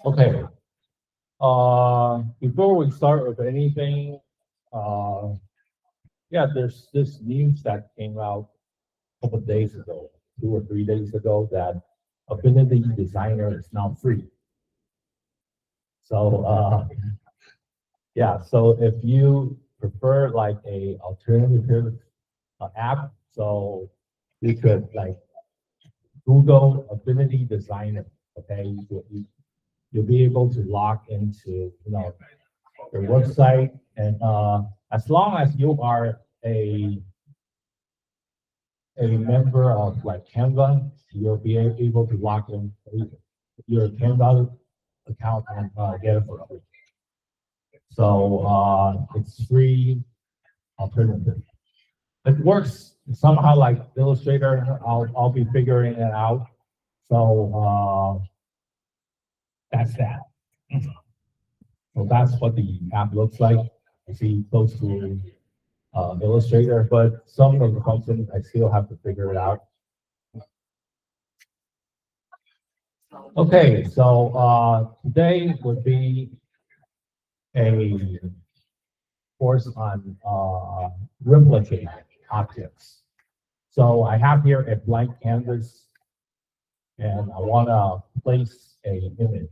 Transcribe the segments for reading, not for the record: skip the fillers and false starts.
Okay. Before we start with anything, uh, yeah, there's this news that came out a couple of days ago, 2 or 3 days ago, that Affinity Designer is now free. So, yeah, so if you prefer like a alternative app, so you could like Google Affinity Designer. Okay, you'll be able to log into their website, and as long as you are a member of like Canva, you'll be able to log in your Canva account and get it for free. So it's free alternative. It works somehow like Illustrator. I'll be figuring it out. So that's that. So that's what the app looks like. I see close to Illustrator, but some of the functions I still have to figure it out. Okay, so today would be a course on replicating objects. So I have here a blank canvas, and I want to place an image.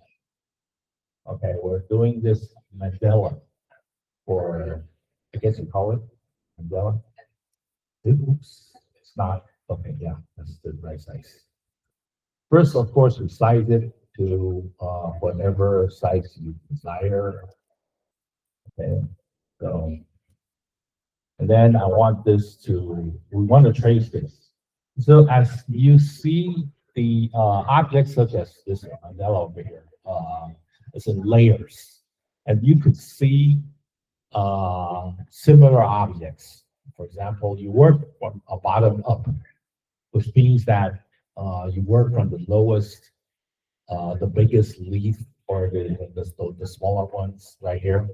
Okay, we're doing this mandala, or I guess you call it mandala. Oops, it's not. Okay, yeah, that's the right size. First, of course, we size it to whatever size you desire. Okay, so, and then I want this we want to trace this. So as you see the objects such as this mandala over here, it's in layers. And you could see similar objects. For example, you work from a bottom up, which means that you work from the lowest, the biggest leaf, or the smaller ones right here.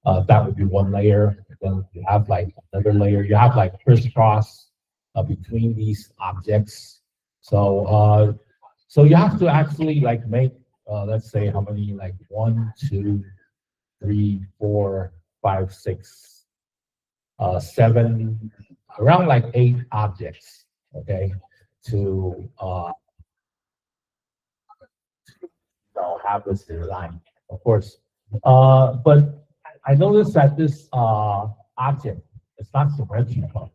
That would be one layer. Then you have like another layer. You have like crisscross between these objects. So so you have to actually like make let's say how many, like 1, 2, 3, 4, 5, 6, 7, around like 8 objects. Okay, to have this design, of course. But I noticed that this object is not symmetrical.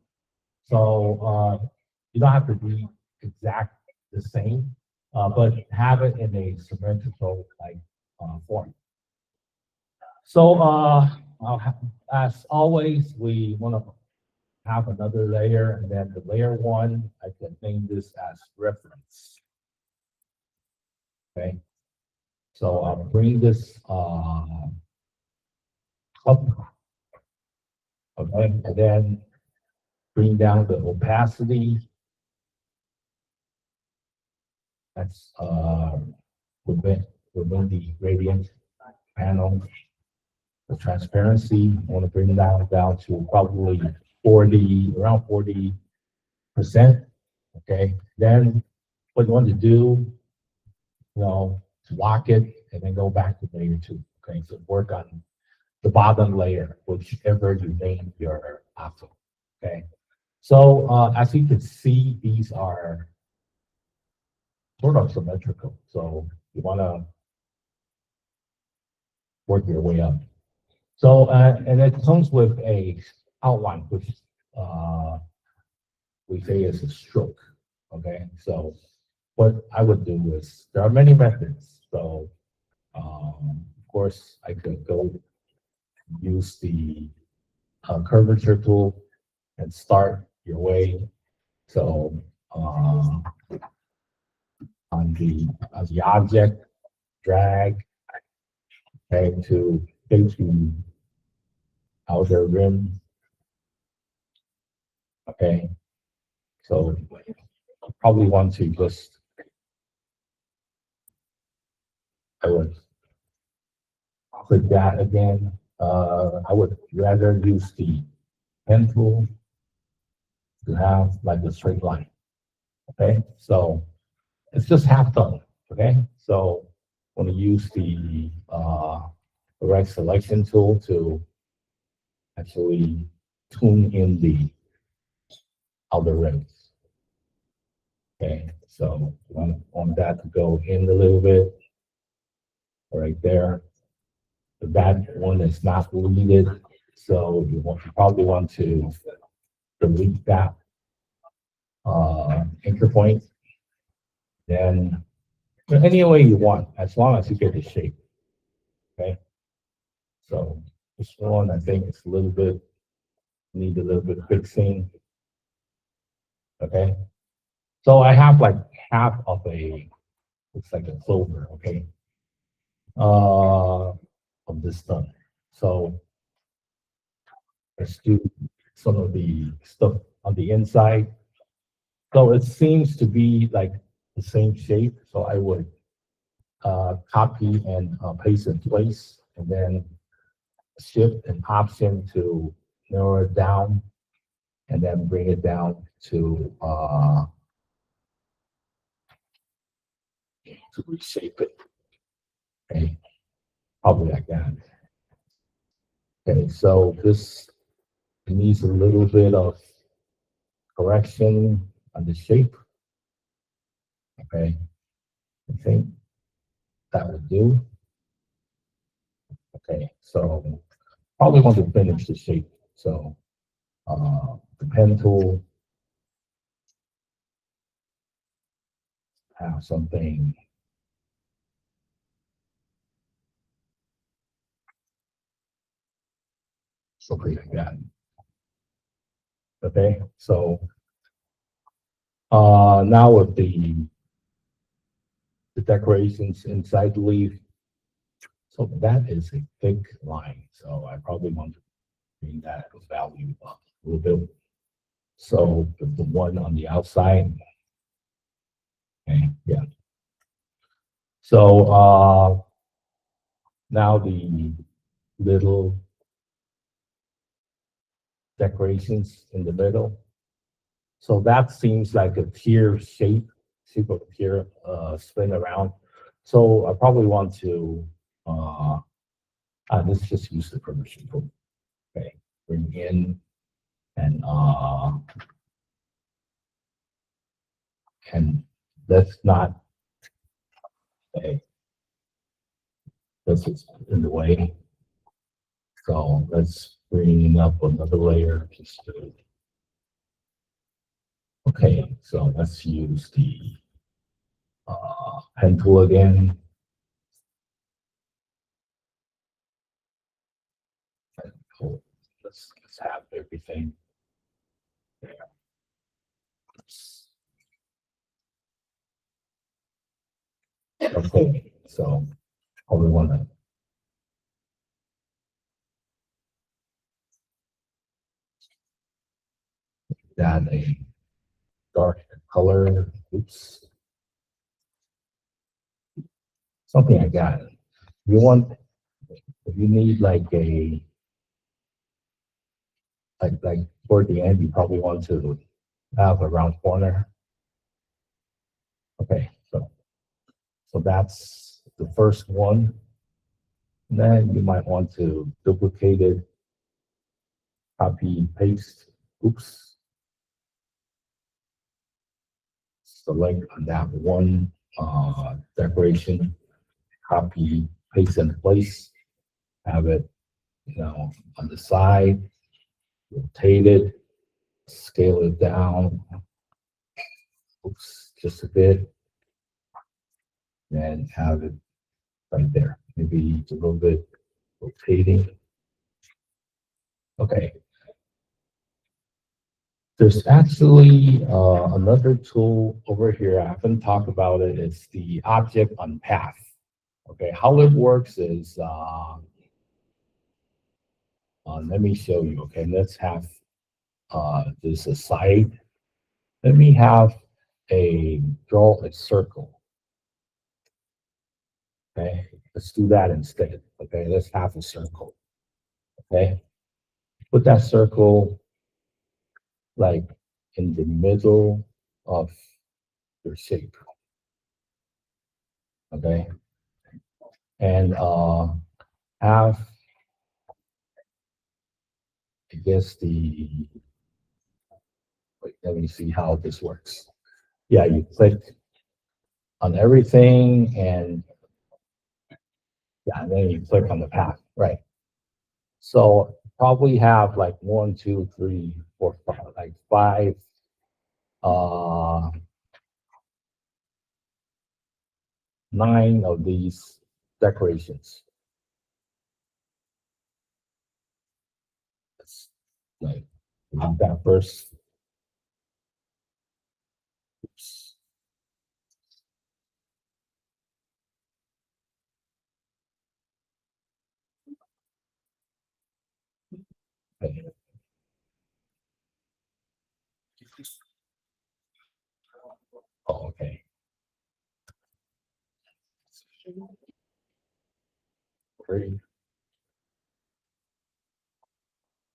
So you don't have to be exact the same, but have it in a symmetrical like form. So as always, we want to have another layer, and then the layer 1, I can name this as reference. Okay, so I'll bring this up, okay, and then bring down the opacity. That's within the gradient panel. The transparency, I want to bring that down to probably around 40%. Okay, then what you want to do, to lock it and then go back to layer 2. Okay, so work on the bottom layer, whichever you name your object. Okay, so as you can see, these are sort of symmetrical. So you want to work your way up. So and it comes with a outline, which we say is a stroke. Okay, so what I would do is, there are many methods. So of course I could go use the curvature tool and start your way. So on the object, drag, okay, to get to outer rim. Okay, so probably want to just, I would click that again. I would rather use the pen tool to have like a straight line. Okay, so it's just half done. Okay, so want to use the correct selection tool to actually tune in the outer rings. Okay, so want that to go in a little bit right there. That one is not needed, so you probably want to delete that anchor point. Then any way you want, as long as you get the shape. Okay, so this one I think it's a little bit need a little bit fixing. Okay, so I have like half of a, looks like a clover. Okay, of this stuff. So let's do some of the stuff on the inside. So it seems to be like the same shape. So I would copy and paste in place, and then shift an option to narrow it down, and then bring it down to reshape it. Okay, probably like that. Okay, so this needs a little bit of correction on the shape. Okay, I think that would do. Okay, so probably want to finish the shape. So the pen tool, have something like that. Okay, so now with the decorations inside the leaf, so that is a thick line. So I probably want to bring that value up a little bit. So the one on the outside, okay, yeah. So now the little decorations in the middle. So that seems like a tear shape of tear spin around. So I probably want to let's just use the permission tool. Okay, bring in and let's not, okay, this is in the way. So let's bring up another layer just to, okay, so let's use the pen tool again. Let's have everything there. Okay, so probably want to add a dark color. Oops. Something like that. You want, if you need like a, like toward the end, you probably want to have a round corner. Okay, so that's the first one. And then you might want to duplicate it, copy, paste. Oops. Select on that one decoration, copy, paste in place, have it, on the side, rotate it, scale it down. Oops, just a bit, and have it right there. Maybe it's a little bit rotating. Okay. There's actually another tool over here. I haven't talked about it. It's the object on path. Okay, how it works is, let me show you. Okay, let's have this aside. Let me have draw a circle. Okay, let's do that instead. Okay, let's have a circle. Okay, put that circle like in the middle of your shape. Okay, and have, I guess wait, let me see how this works. Yeah, you click on everything and yeah, and then you click on the path, right? So probably have like 1, 2, 3, 4, 5, like 5 9 of these decorations. Let's like read that first. Oops. Okay. Oh, okay. 3,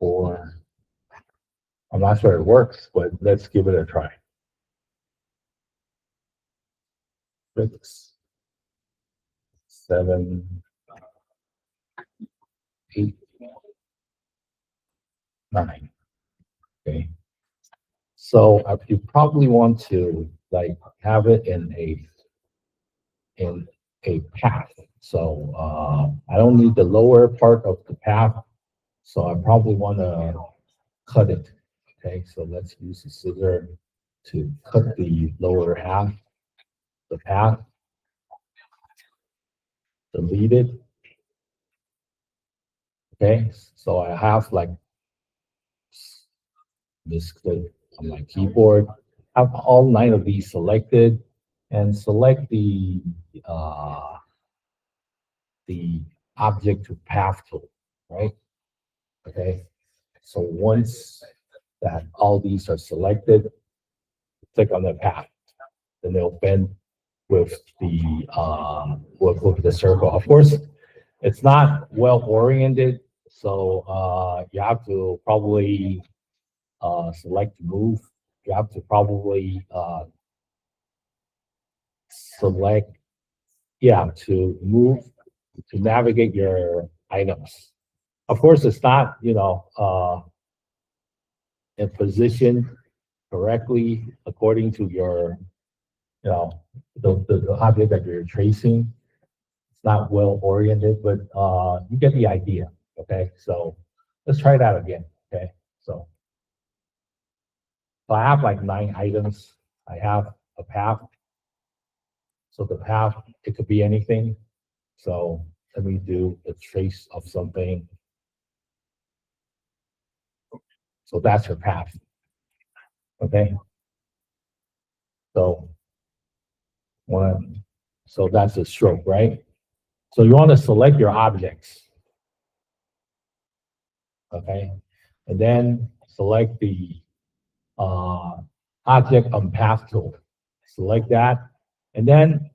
4. I'm not sure it works, but let's give it a try. 6, 7, 8, 9. Okay. So you probably want to like have it in a path. So I don't need the lower part of the path. So I probably want to cut it. Okay, so let's use the scissor to cut the lower half, the path, delete it. Okay, so I have like this click on my keyboard. I have all 9 of these selected, and select the object to path tool, right? Okay, so once that all these are selected, click on the path, then they'll bend with the circle. Of course, it's not well oriented, so you have to probably select move. You have to probably select, yeah, to move, to navigate your items. Of course, it's not, in position correctly according to your, the object that you're tracing. It's not well oriented, but you get the idea. Okay, so let's try that again. Okay, so I have like 9 items. I have a path. So the path, it could be anything. So let me do a trace of something. So that's your path. Okay. So so that's a stroke, right? So you want to select your objects. Okay. And then select the object on path tool. Select that. And then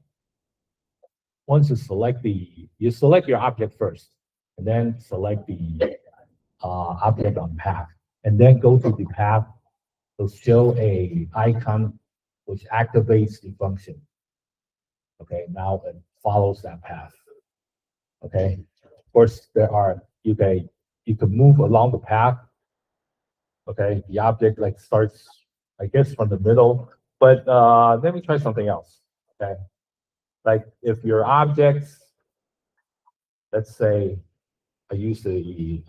once you select you select your object first, and then select the object on path, and then go to the path to show a icon which activates the function. Okay, now it follows that path. Okay, of course you can move along the path. Okay, the object like starts, I guess, from the middle, but let me try something else. Okay, like if your objects, let's say I use the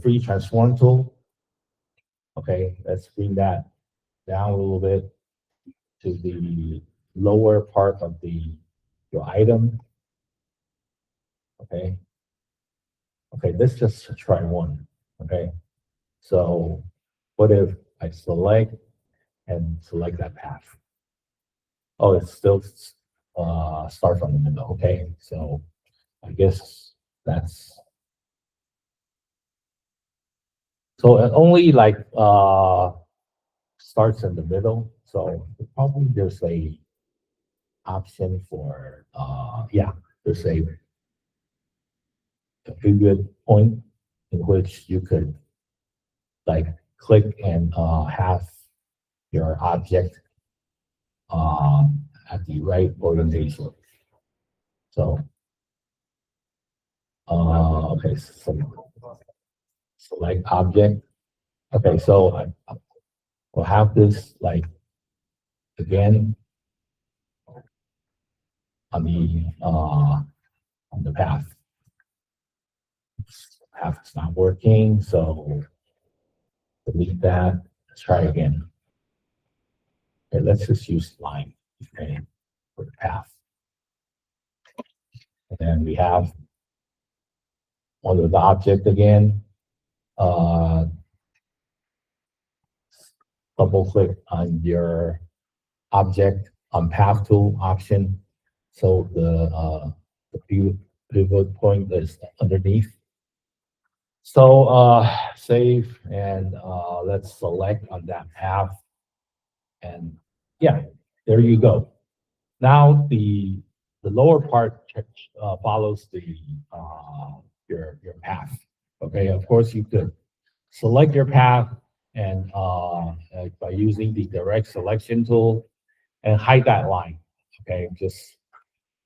free transform tool. Okay, let's bring that down a little bit to the lower part of your item. Okay. Okay, let's just try one. Okay. So what if I select and select that path? Oh, it still starts from the middle. Okay. So I guess that's so it only like starts in the middle. So probably there's a option for yeah, there's a good point in which you could like click and have your object at the right orientation. So Okay, so select object. Okay, so we'll have this like again on the path. Path is not working, so delete that. Let's try again. Okay, let's just use line, okay, for the path. And then we have under the object again. Double click on your object on path tool option. So the pivot point is underneath. So save and let's select on that path. And yeah, there you go. Now the lower part follows the your path. Okay, of course you could select your path and by using the direct selection tool and hide that line. Okay, just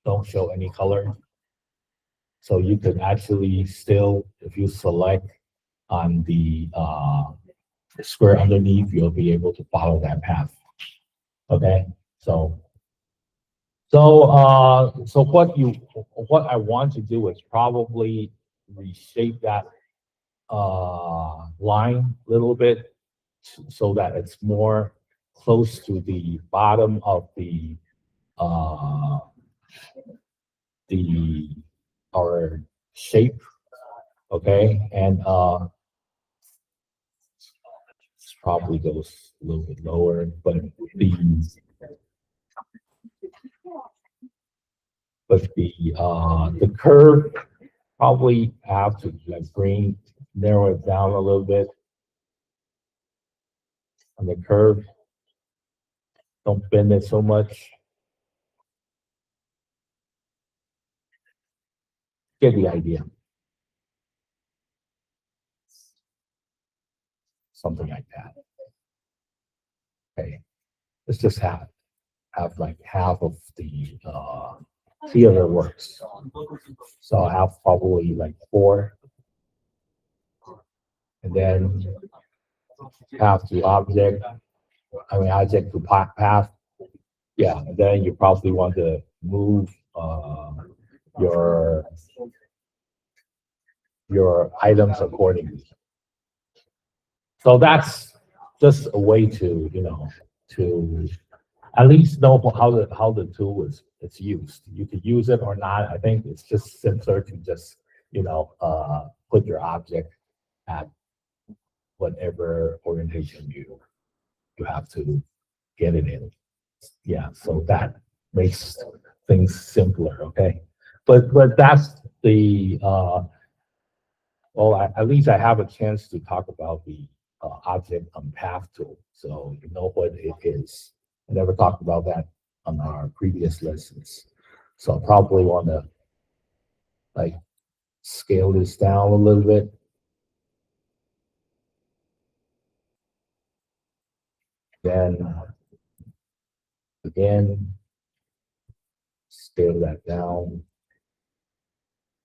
don't show any color. So you could actually still, if you select on the square underneath, you'll be able to follow that path. Okay, so what I want to do is probably reshape that line a little bit so that it's more close to the bottom of our shape. Okay, and this probably goes a little bit lower, but the curve probably have to like narrow it down a little bit on the curve. Don't bend it so much. Get the idea. Something like that. Okay, let's just have like half of the theater works. So I have probably like 4. And then path to object, object to path. Yeah, and then you probably want to move your items accordingly. So that's just a way to, to at least know how the tool is used. You could use it or not. I think it's just simpler to just, put your object at whatever orientation you have to get it in. Yeah, so that makes things simpler, okay? But that's the well, at least I have a chance to talk about the object on path tool, so you know what it is. I never talked about that on our previous lessons, so I probably want to like scale this down a little bit. Then again, scale that down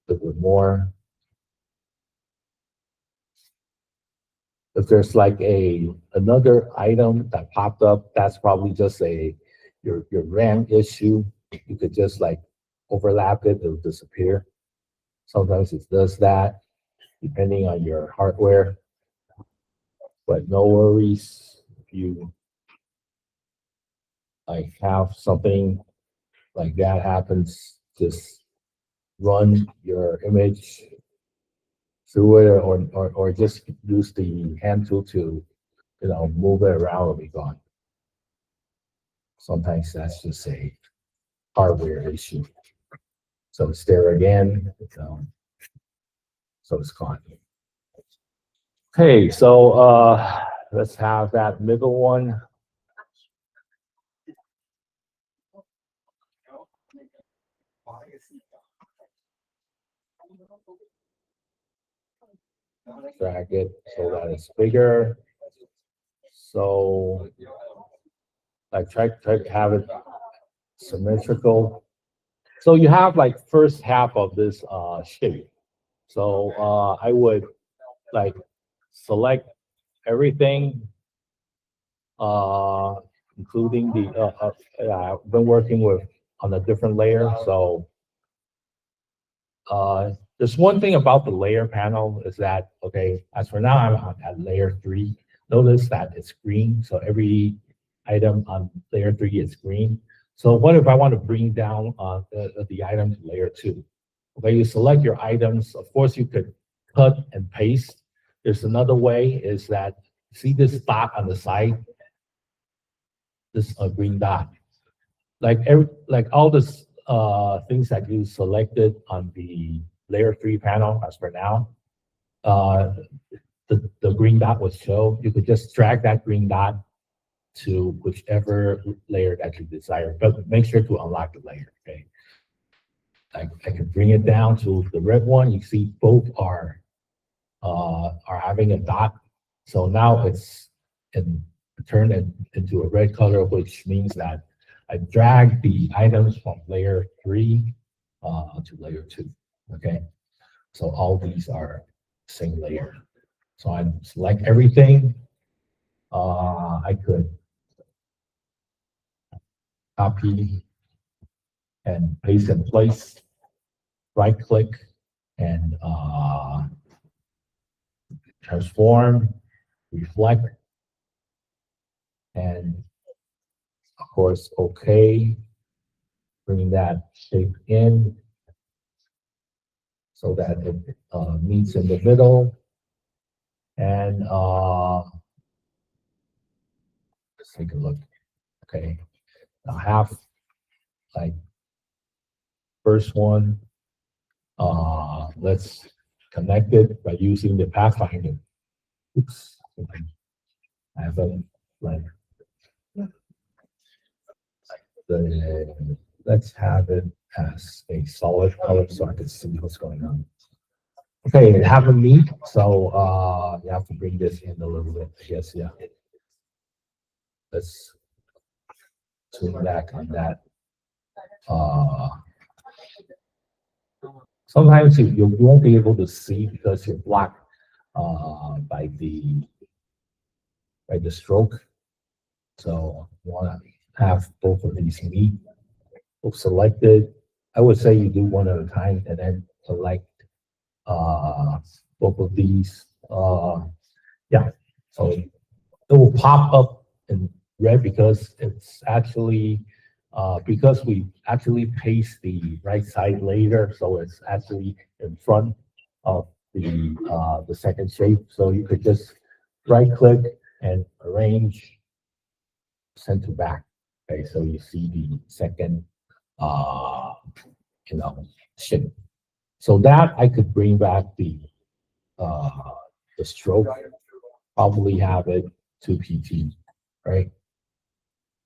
a little bit more. If there's like another item that popped up, that's probably just your RAM issue. You could just like overlap it, it'll disappear. Sometimes it does that, depending on your hardware. But no worries if you like have something like that happens, just run your image through it or just use the hand tool to move it around and be gone. Sometimes that's just a hardware issue. So it's there again, so it's gone. Okay, so let's have that middle one. Drag it so that it's bigger. So like try to have it symmetrical. So you have like first half of this shape. So I would like select everything, including I've been working with on a different layer. So there's one thing about the layer panel is that, okay, as for now, I'm on at layer 3. Notice that it's green. So every item on layer 3 is green. So what if I want to bring down the item to layer 2? Okay, you select your items. Of course, you could cut and paste. There's another way is that, see this dot on the side? This green dot. Like all this things that you selected on the layer 3 panel as for now, the green dot will show. You could just drag that green dot to whichever layer that you desire, but make sure to unlock the layer, okay? I can bring it down to the red one. You see both are having a dot. So now it's turned into a red color, which means that I drag the items from layer 3 to layer 2, okay? So all these are same layer. So I select everything. I could copy and paste in place, right click and transform, reflect, and of course, okay. Bring that shape in so that it meets in the middle. And let's take a look. Okay, I have like first one. Let's connect it by using the pathfinder. Oops, I haven't like the. Let's have it as a solid color so I can see what's going on. Okay, have a meet. So you have to bring this in a little bit. I guess, yeah. Let's zoom back on that. Sometimes you won't be able to see because you're blocked by the stroke. So you want to have both of these meet, both selected. I would say you do one at a time and then select both of these. Yeah, so it will pop up in red because it's actually because we actually paste the right side later, so it's actually in front of the second shape. So you could just right click and arrange center back. Okay, so you see the second shape. So that I could bring back the stroke, probably have it to PT, right?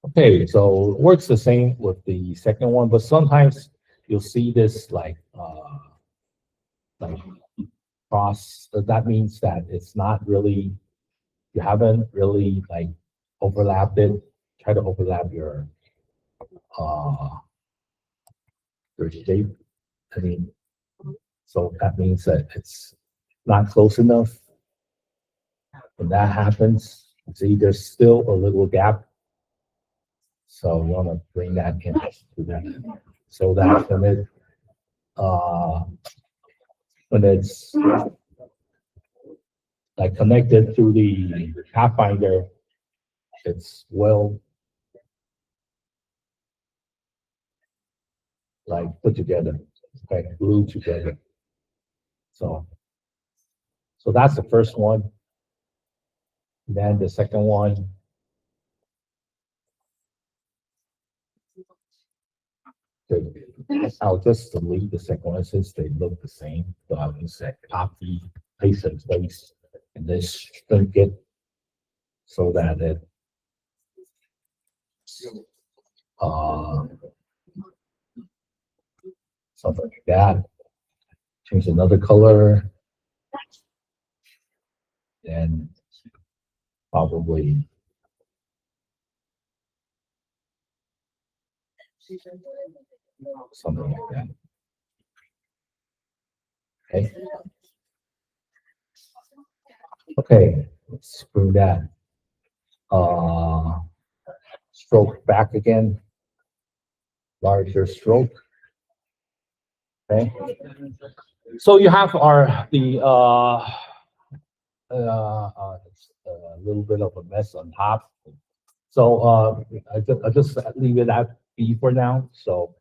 Okay, so it works the same with the second one, but sometimes you'll see this like cross. That means that it's not really, you haven't really like overlapped it. Try to overlap your shape. I mean, so that means that it's not close enough. When that happens, see there's still a little gap. So we want to bring that in to that, so that when it's like connected to the Pathfinder, it's well like put together, okay, glued together. So that's the first one. Then the second one. I'll just delete the second one since they look the same. So I can say copy, paste in place, and then shrink it so that it something like that. Change another color, and probably something like that. Okay. Okay, let's screw that. Stroke back again. Larger stroke. Okay. So you have it's a little bit of a mess on top. So I just leave it at B for now. So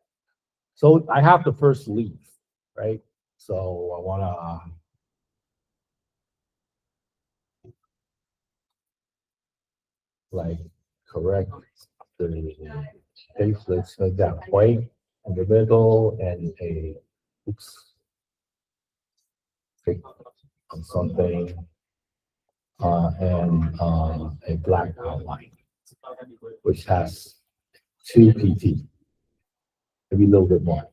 I have the first leaf, right? So I wanna like correct the case. Let's make that white in the middle and a oops, click on something and a black outline, which has 2 PT, maybe a little bit more.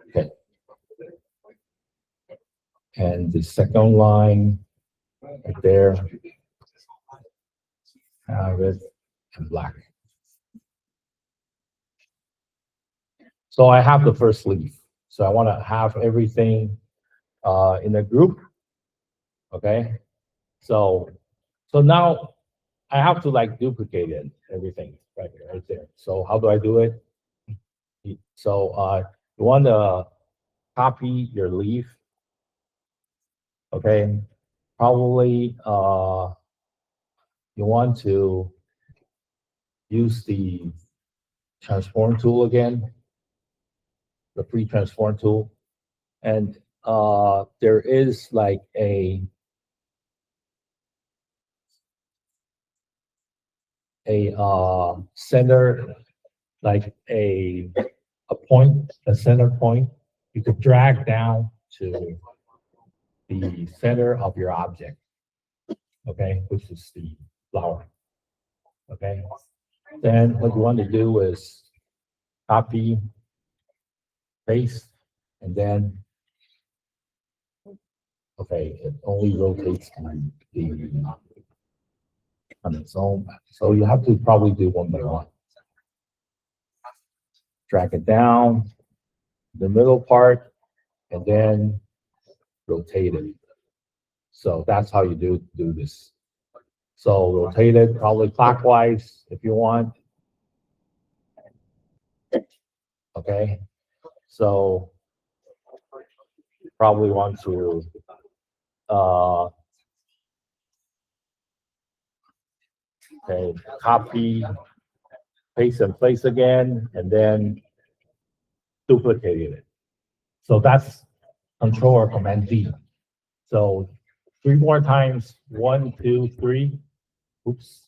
Okay. And the second line right there, have it in black. So I have the first leaf. So I want to have everything in a group. Okay. So now I have to like duplicate it, everything right there. So how do I do it? So you want to copy your leaf. Okay. Probably you want to use the transform tool again, the free transform tool. And there is like a center, like a point, a center point. You could drag down to the center of your object, okay, which is the flower, okay. Then what you want to do is copy, paste, and then, okay, it only rotates on its own. So you have to probably do one by one. Drag it down, the middle part, and then rotate it. So that's how you do this. So rotate it probably clockwise if you want. Okay. So probably want to okay, copy, paste and place again, and then duplicate it. So that's Control or Command D. So 3 more times, 1, 2, 3. Oops.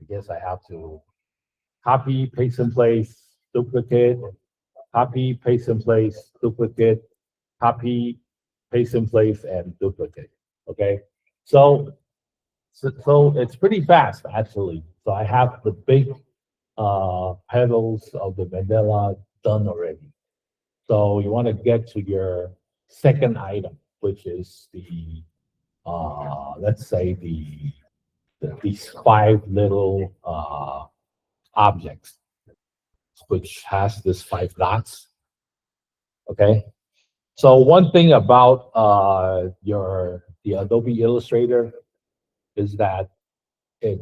I guess I have to copy, paste in place, duplicate, copy, paste in place, duplicate, copy, paste in place, and duplicate. Okay. So it's pretty fast actually. So I have the big petals of the mandala done already. So you want to get to your second item, which is the let's say these 5 little objects, which has this 5 dots. Okay. So one thing about the Adobe Illustrator is that I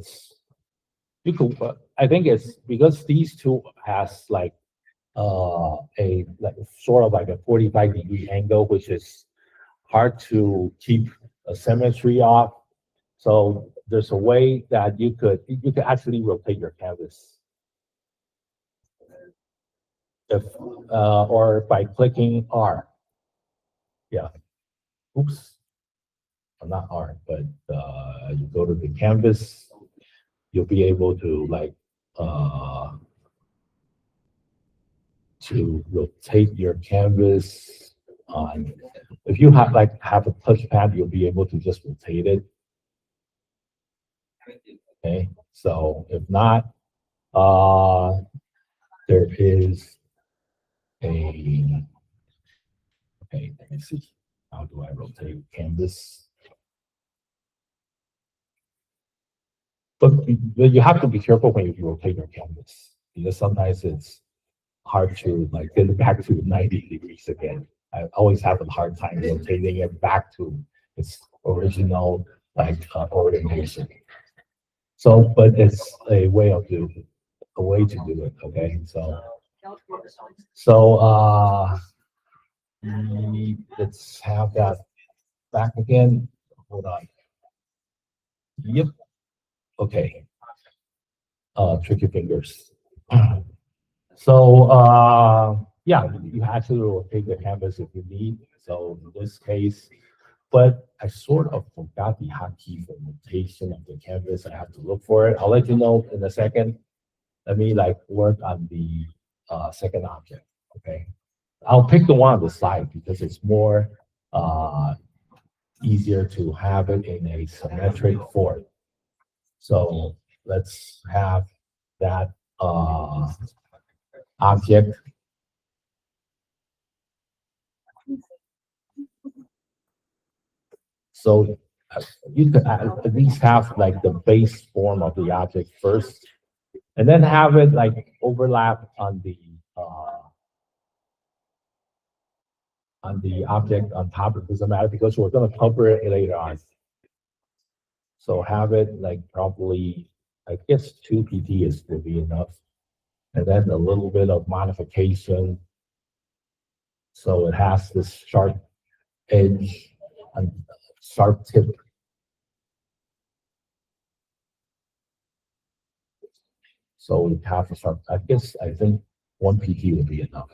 think it's because these two has like sort of like a 45-degree angle, which is hard to keep a symmetry off. So there's a way that you could actually rotate your canvas. Or by clicking R. Yeah. Oops. Well, not R, but you go to the canvas, you'll be able to like to rotate your canvas on. If you have a touchpad, you'll be able to just rotate it. Okay. So if not, there is a. Okay, let me see. How do I rotate canvas? But you have to be careful when you rotate your canvas because sometimes it's hard to like get it back to 90 degrees again. I always have a hard time rotating it back to its original orientation. So, but it's a way to do it. Okay, so let's have that back again. Hold on. Yep. Okay. Tricky fingers. So yeah, you actually rotate the canvas if you need. So in this case, but I sort of forgot the hotkey for rotation of the canvas. I have to look for it. I'll let you know in a second. Let me work on the second object. Okay. I'll pick the one on the side because it's more easier to have it in a symmetric form. So let's have that object. So you could at least have the base form of the object first, and then have it overlap on the object on top. It doesn't matter because we're going to cover it later on. So have it probably, I guess 2 PT will be enough, and then a little bit of modification. So it has this sharp edge and sharp tip. So we have a sharp, I think 1 PT will be enough.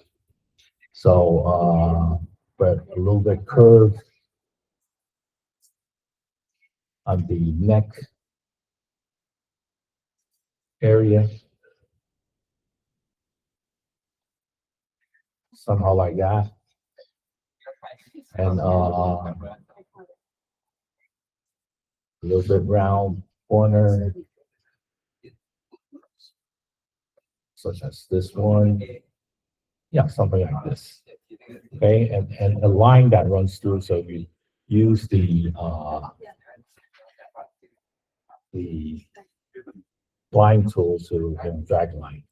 So, but a little bit curve on the neck area. Somehow like that. And a little bit round corner, such as this one. Yeah, something like this. Okay, and a line that runs through. So you use the line tool to drag line.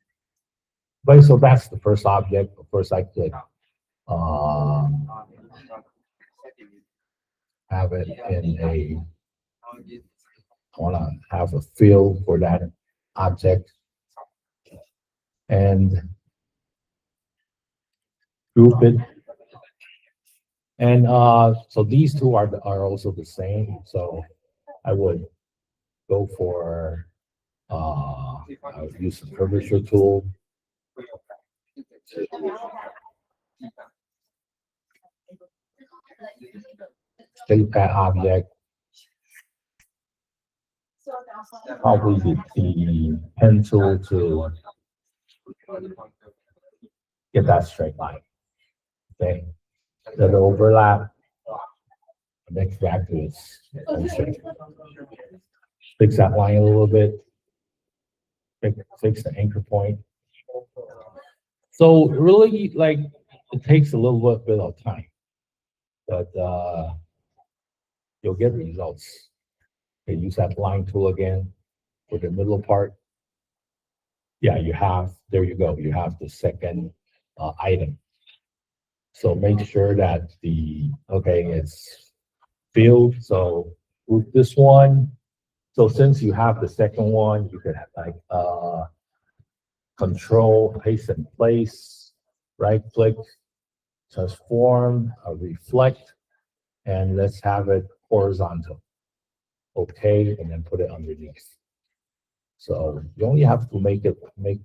But so that's the first object. First, I could have it in a. I want to have a feel for that object and group it. And so these two are also the same. So I would go for I would use the curvature tool. Take that object. Probably the pen tool to get that straight line. Okay. Then overlap. Next back to its straight. Fix that line a little bit. Fix the anchor point. So really, it takes a little bit of time, but you'll get results. Okay, use that line tool again for the middle part. Yeah, there you go. You have the second item. So make sure that it's filled. So with this one, so since you have the second one, you could have control, paste in place, right click, transform, reflect, and let's have it horizontal. Okay, and then put it underneath. So you only have to make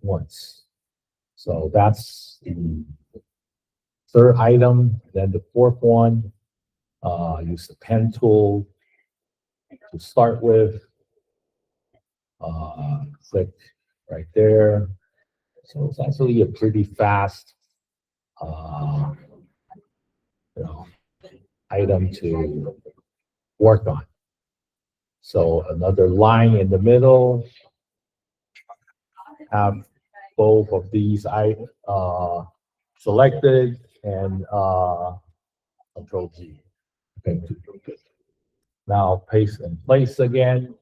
once. So that's the third item. Then the fourth one, use the pen tool to start with. Click right there. So it's actually a pretty fast item to work on. So another line in the middle. Have both of these selected and Control G. Okay. Now paste in place again.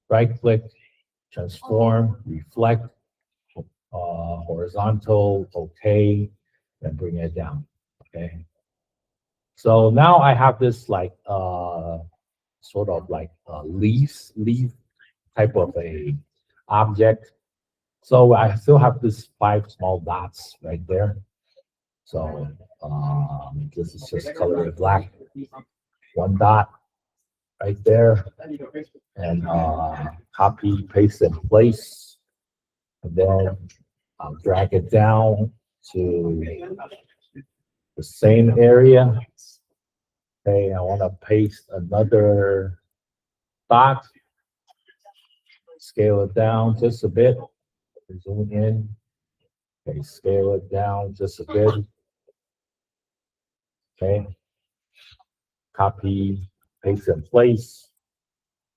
Right click, transform, reflect, horizontal, okay, and bring it down. Okay. So now I have this like sort of like a leaf type of a object. So I still have this 5 small dots right there. So this is just color it black. 1 dot right there, and copy, paste in place, and then I'll drag it down to the same area. Okay, I want to paste another dot, scale it down just a bit, zoom in, okay, scale it down just a bit, okay, copy, paste in place,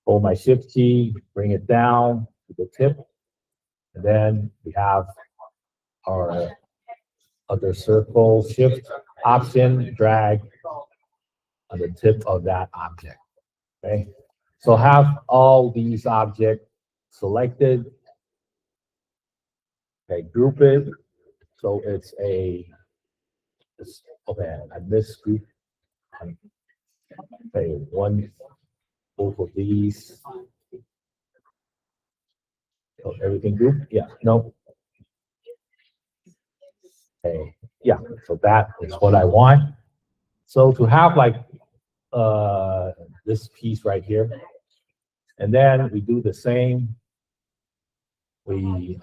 hold my shift key, bring it down to the tip, and then we have our other circle, shift, option, drag on the tip of that object, okay? So have all these objects selected, okay, group it, so it's okay, I missed group, okay, both of these, so everything grouped, yeah, no. Okay, yeah, so that is what I want. So to have like this piece right here, and then we do the same. We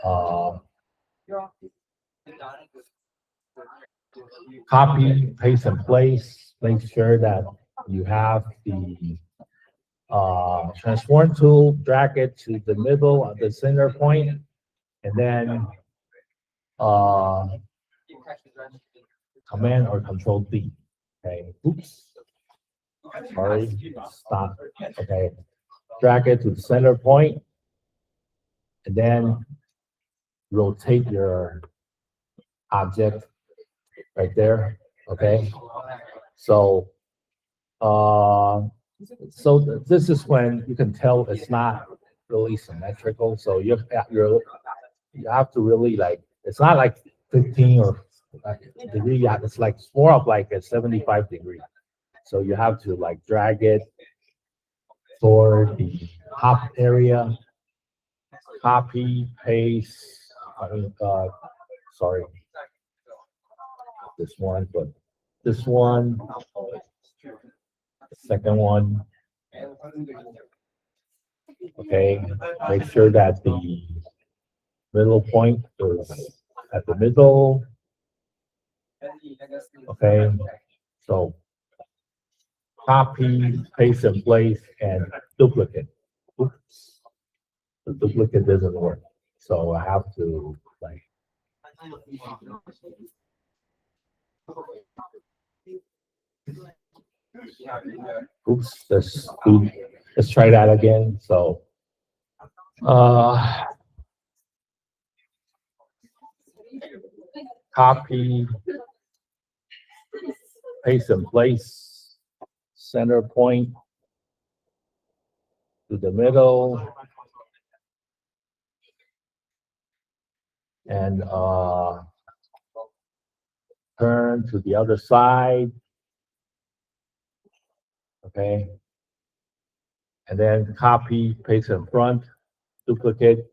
copy, paste in place, make sure that you have the transform tool, drag it to the middle of the center point, and then Command or Control D. Okay, oops, sorry, stop. Okay, drag it to the center point, and then rotate your object right there. Okay, so this is when you can tell it's not really symmetrical. So you have to really like, it's not like 15 or degree. Yeah, it's like more of like a 75 degree. So you have to like drag it toward the top area, copy, paste. Sorry, this one, but this one, second one. Okay, make sure that the middle point is at the middle. Okay, so copy, paste in place, and duplicate. Oops, the duplicate doesn't work. So I have to like. Oops, let's try that again. So copy, paste in place, center point to the middle, and turn to the other side. Okay, and then copy, paste in front, duplicate,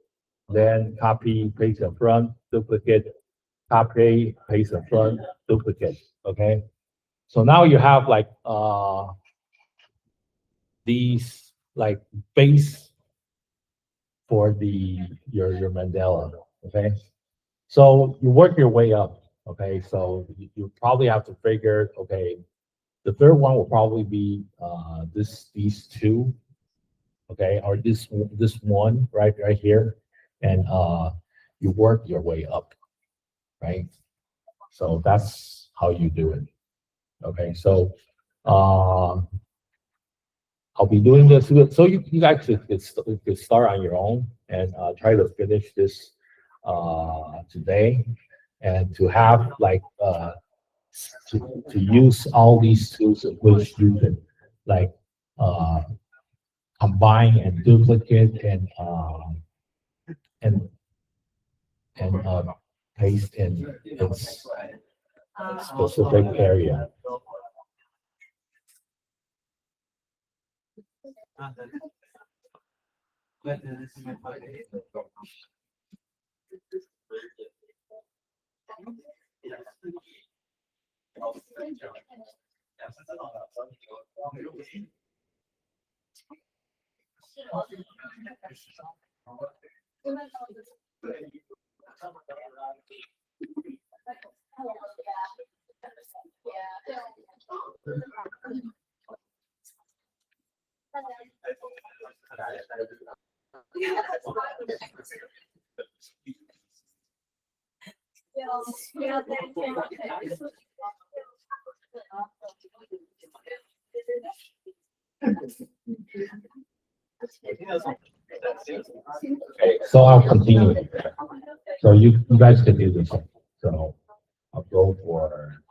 then copy, paste in front, duplicate, copy, paste in front, duplicate. Okay, so now you have like these like base for your mandala. Okay, so you work your way up. Okay, so you probably have to figure, okay, the third one will probably be these two, okay, or this one right here, and you work your way up, right? So that's how you do it. Okay, so I'll be doing this. So you guys could start on your own and try to finish this today, and to have like to use all these tools which you can like combine and duplicate and paste in its specific area. Okay, so I'll continue. So you guys can do this. So I'll go for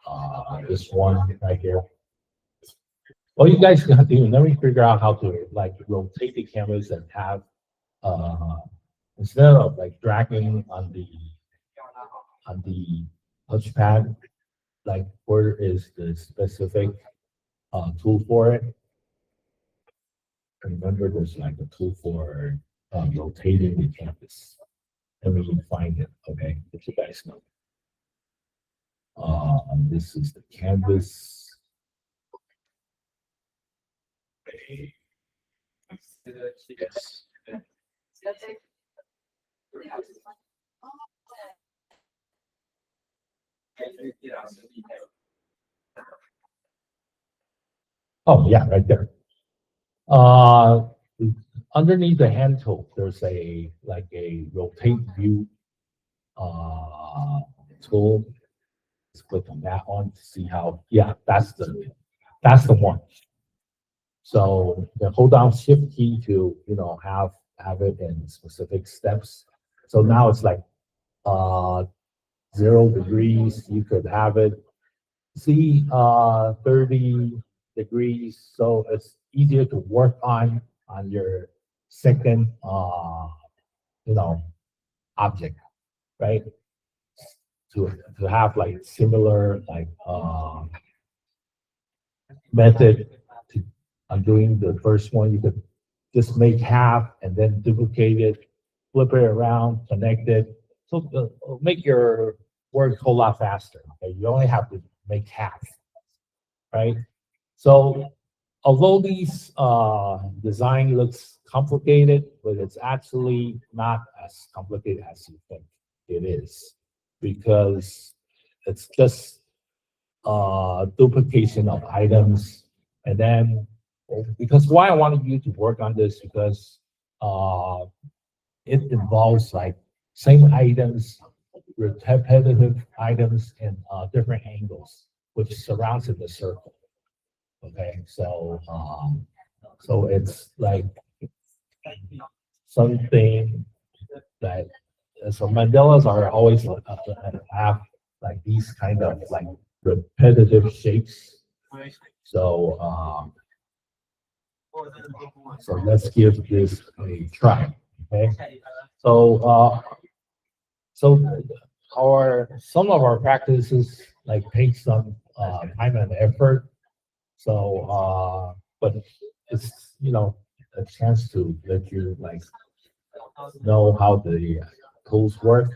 this one right here. Well, you guys can continue. Let me figure out how to like rotate the canvas and have instead of like dragging on the touchpad, like where is the specific tool for it? Remember, there's like a tool for rotating the canvas. Let me find it. Okay, if you guys know. This is the canvas. Okay. Yes. Oh yeah, right there. Underneath the hand tool, there's a like a rotate view tool. Let's click on that one to see how. Yeah, that's the one. So then hold down Shift key to have it in specific steps. So now it's like 0 degrees. You could have it 30 degrees. So it's easier to work on your second object, right? To have like similar like method to undoing the first one. You could just make half and then duplicate it, flip it around, connect it. So make your work a whole lot faster. Okay? You only have to make half, right? So although these design looks complicated, but it's actually not as complicated as you think it is, because it's just duplication of items. And then because why I wanted you to work on this, because it involves like same items, repetitive items in different angles, which surrounds in the circle. Okay, so so it's like something that so mandalas are always have like these kind of like repetitive shapes. So so let's give this a try. Okay, so so some of our practices like take some time and effort. So but it's a chance to let you like know how the tools work.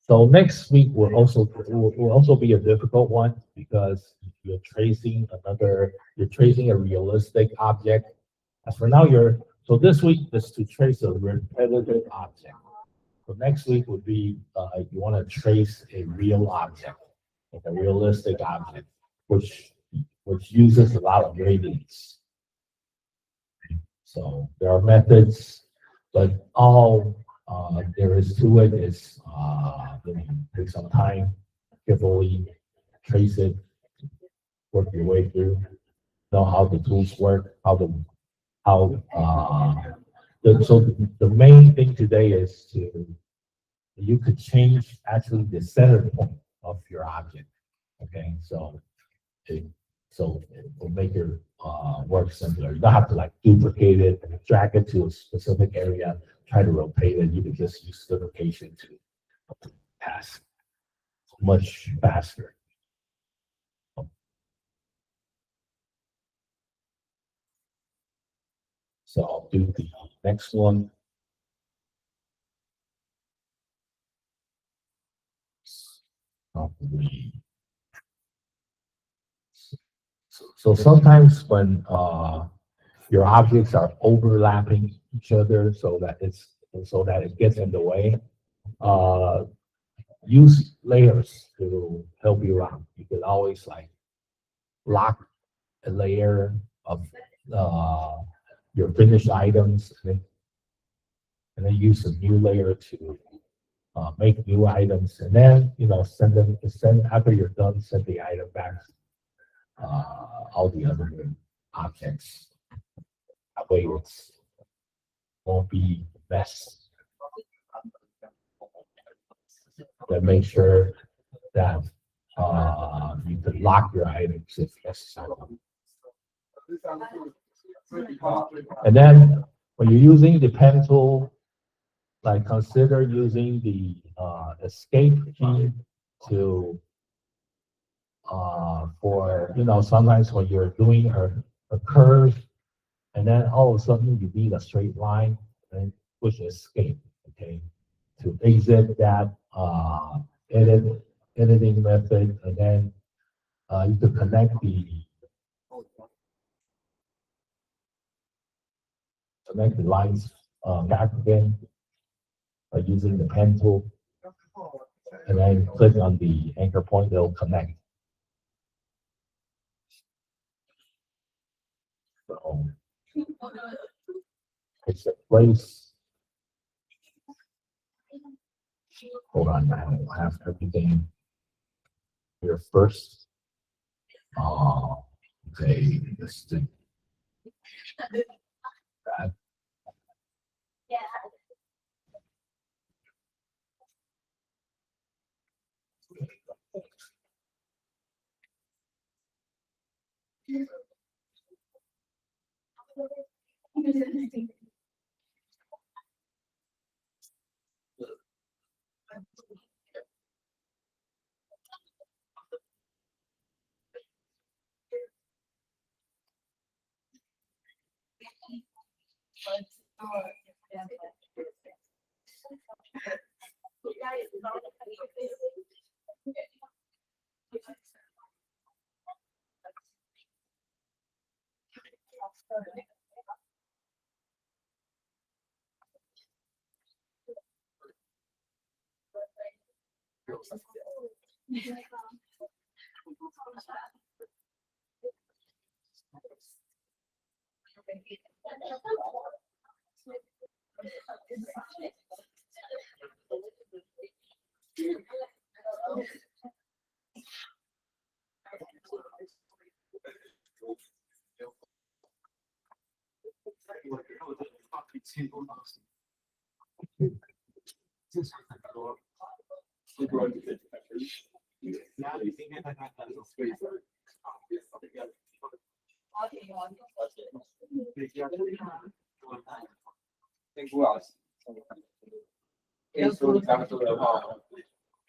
So next week will also be a difficult one, because you're tracing a realistic object. As for now, so this week is to trace a repetitive object. So next week would be you want to trace a real object, like a realistic object, which uses a lot of gradients. So there are methods, but all there is to it is take some time, carefully trace it, work your way through, know how the tools work, so the main thing today is you could change actually the center point of your object. Okay, so it will make your work simpler. You don't have to like duplicate it and drag it to a specific area, try to rotate it. You can just use duplication to task much faster. do the next one. Probably. So sometimes when your objects are overlapping each other, so that it gets in the way, use layers to help you out. You can always like lock a layer of uh, your finished items, and then use a new layer to make new items, and then send after you're done, send the item back, all the other objects. That way it's won't be a mess. Then make sure that you can lock your items if necessary. And then when you're using the pen tool, like consider using the escape key to for sometimes when you're doing a curve and then all of a sudden you need a straight line and push escape, okay, to exit that editing method, and then you can connect the lines back again by using the pen tool, and then click on the anchor point, it'll connect. So it's a place. Hold on, I don't have everything here first. Okay, this thing. That.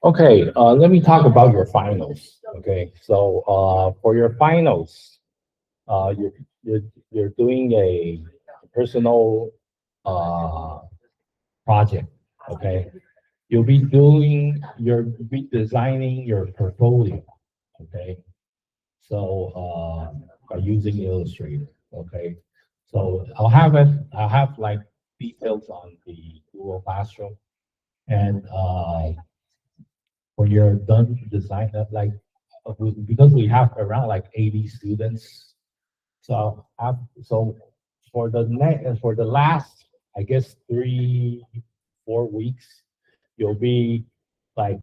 Okay, let me talk about your finals. Okay, so for your finals, you're doing a personal uh, project. Okay, you'll be designing your portfolio. Okay, so by using Illustrator. Okay, so I'll have like details on the Google Classroom, and when you're done design that, like because we have around like 80 students, so for the last, I guess, 3-4 weeks, you'll be like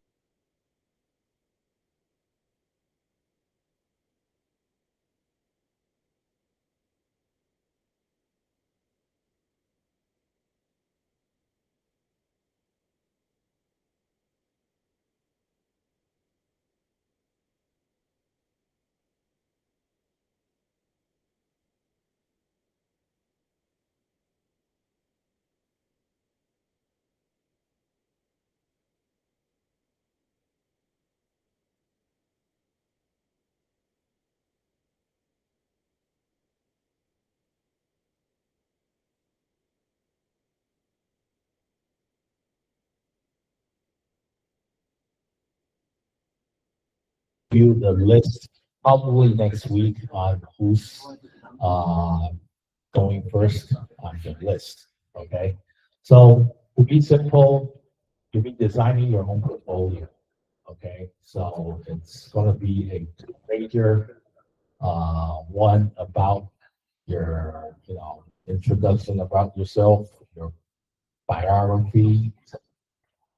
you the list probably next week on who's going first on the list. Okay, so to be simple, you'll be designing your own portfolio. Okay, so it's going to be a two-pager, one about your, introduction about yourself, your biography,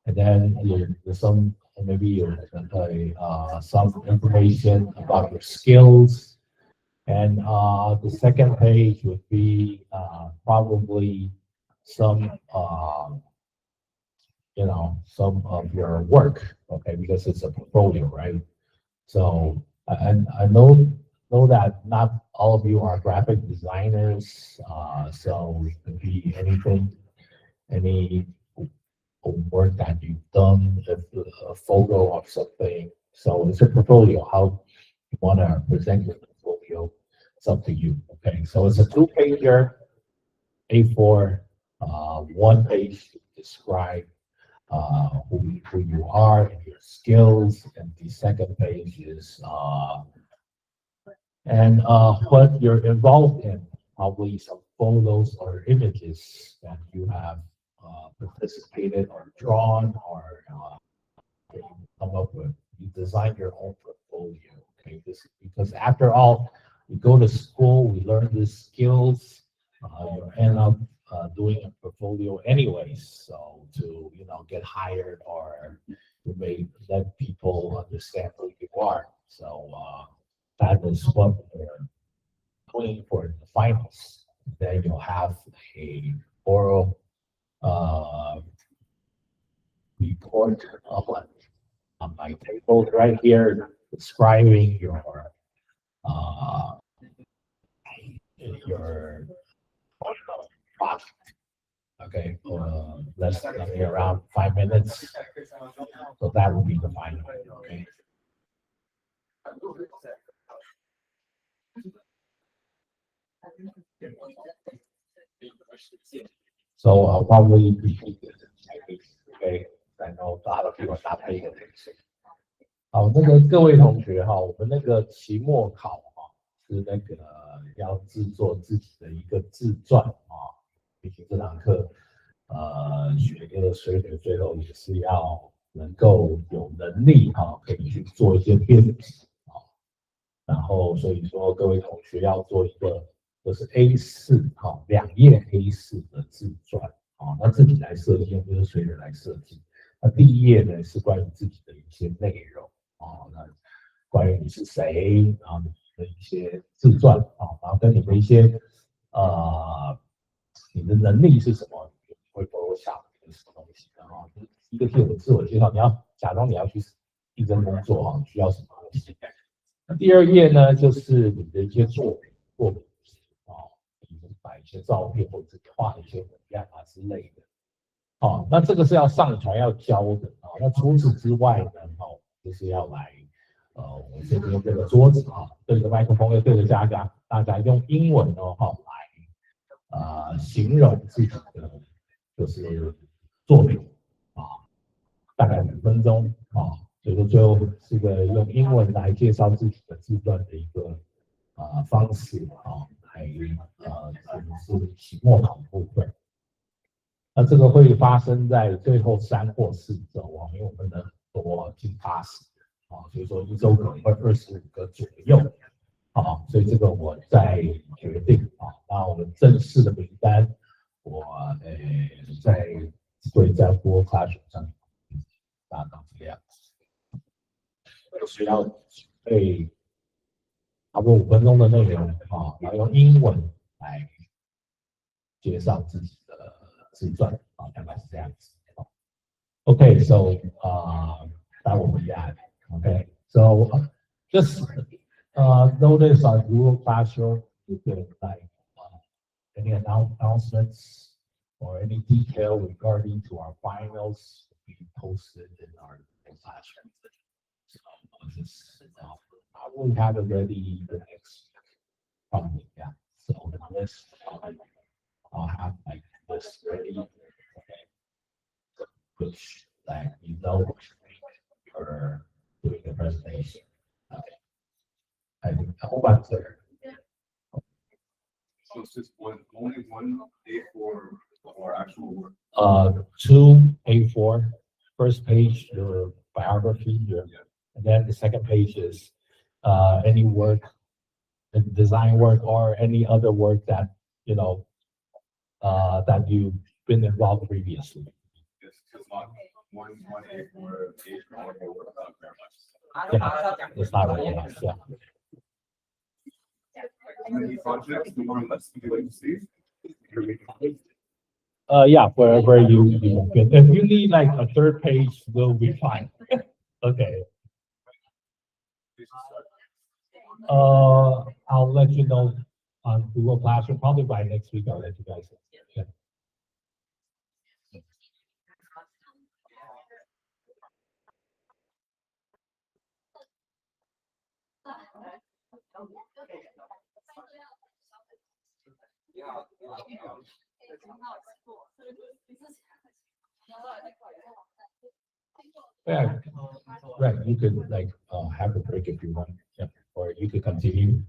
and then there's some maybe some information about your skills, and the second page would be probably some some of your work, okay, because it's a portfolio, right? So I know that not all of you are graphic designers, so it could be anything, any work that you've done, a photo of something. So it's a portfolio. How you want to present your portfolio, it's up to you. Okay, so it's a two-pager, A4, one page to describe who you are and your skills, and the second page is what you're involved in, probably some photos or images that you have participated or drawn or come up with. You design your own portfolio, okay? Because after all, we go to school, we learn these skills, you end up doing a portfolio anyways. So to get hired, or you may let people understand who you are. So that is what we're doing for the finals. Then you'll have a oral report on my table right here, describing uh, your project. Okay, let's be around 5 minutes. So that will be the final. Okay. So I'll probably repeat this in Chinese. Okay, I know a lot of you are not paying attention. 好，那个各位同学哈，我们那个期末考哈是那个要制作自己的一个自传啊。毕竟这堂课学的水准最后也是要能够有能力哈，可以去做一些编辑啊。然后所以说各位同学要做一个就是 A4 哈2页 A4的自传啊，那自己来设计，用这个水准来设计。那第一页呢是关于自己的一些内容。那关于你是谁，然后你的一些自传然后跟你的一些你的能力是什么，你会给我想一个什么东西一个是自我介绍，你要假装你要去应征工作需要什么东西。那第二页呢，就是你的一些作品你摆一些照片或者画一些文案之类的。那这个是要上传要交的那除此之外呢，就是要来，我们这边用这个桌子对着麦克风，又对着大家用英文来形容自己的就是作品大概5分钟所以说最后是个用英文来介绍自己的自传的一个方式来是期末考部分。那这个会发生在最后3或4周因为我们的多近80所以说1周可能会25个左右所以这个我再决定那我们正式的名单我会在Google Classroom 上达到这个样子，需要准备差不多5分钟的内容然后用英文来介绍自己的自传大概是这样子。Okay, so that will be that. Okay, so just notice on Google Classroom you can any announcements or any detail regarding to our finals be posted in our classroom. So I will have it ready the next probably So the list I'll have like this ready. Which you're doing the presentation. I hope I'm clear. So it's just only one A4 or actual work. 2 A4. First page, your biography, and then the second page is any work, design work, or any other work that that you've been involved previously. It's just not one A4 page for one work without very much. Yeah, it's not very much. Yeah. Many projects, the more or less you like to see. Yeah, wherever you can. If you need like a third page, will be fine. Okay. I'll let you know on Google Classroom, probably by next week. I'll let you guys know. Yeah. Yeah, right. You could like have a break if you want, yeah, or you could continue.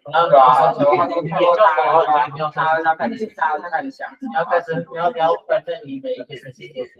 那个啊，他开始想，你要跟着你每一个事情都是。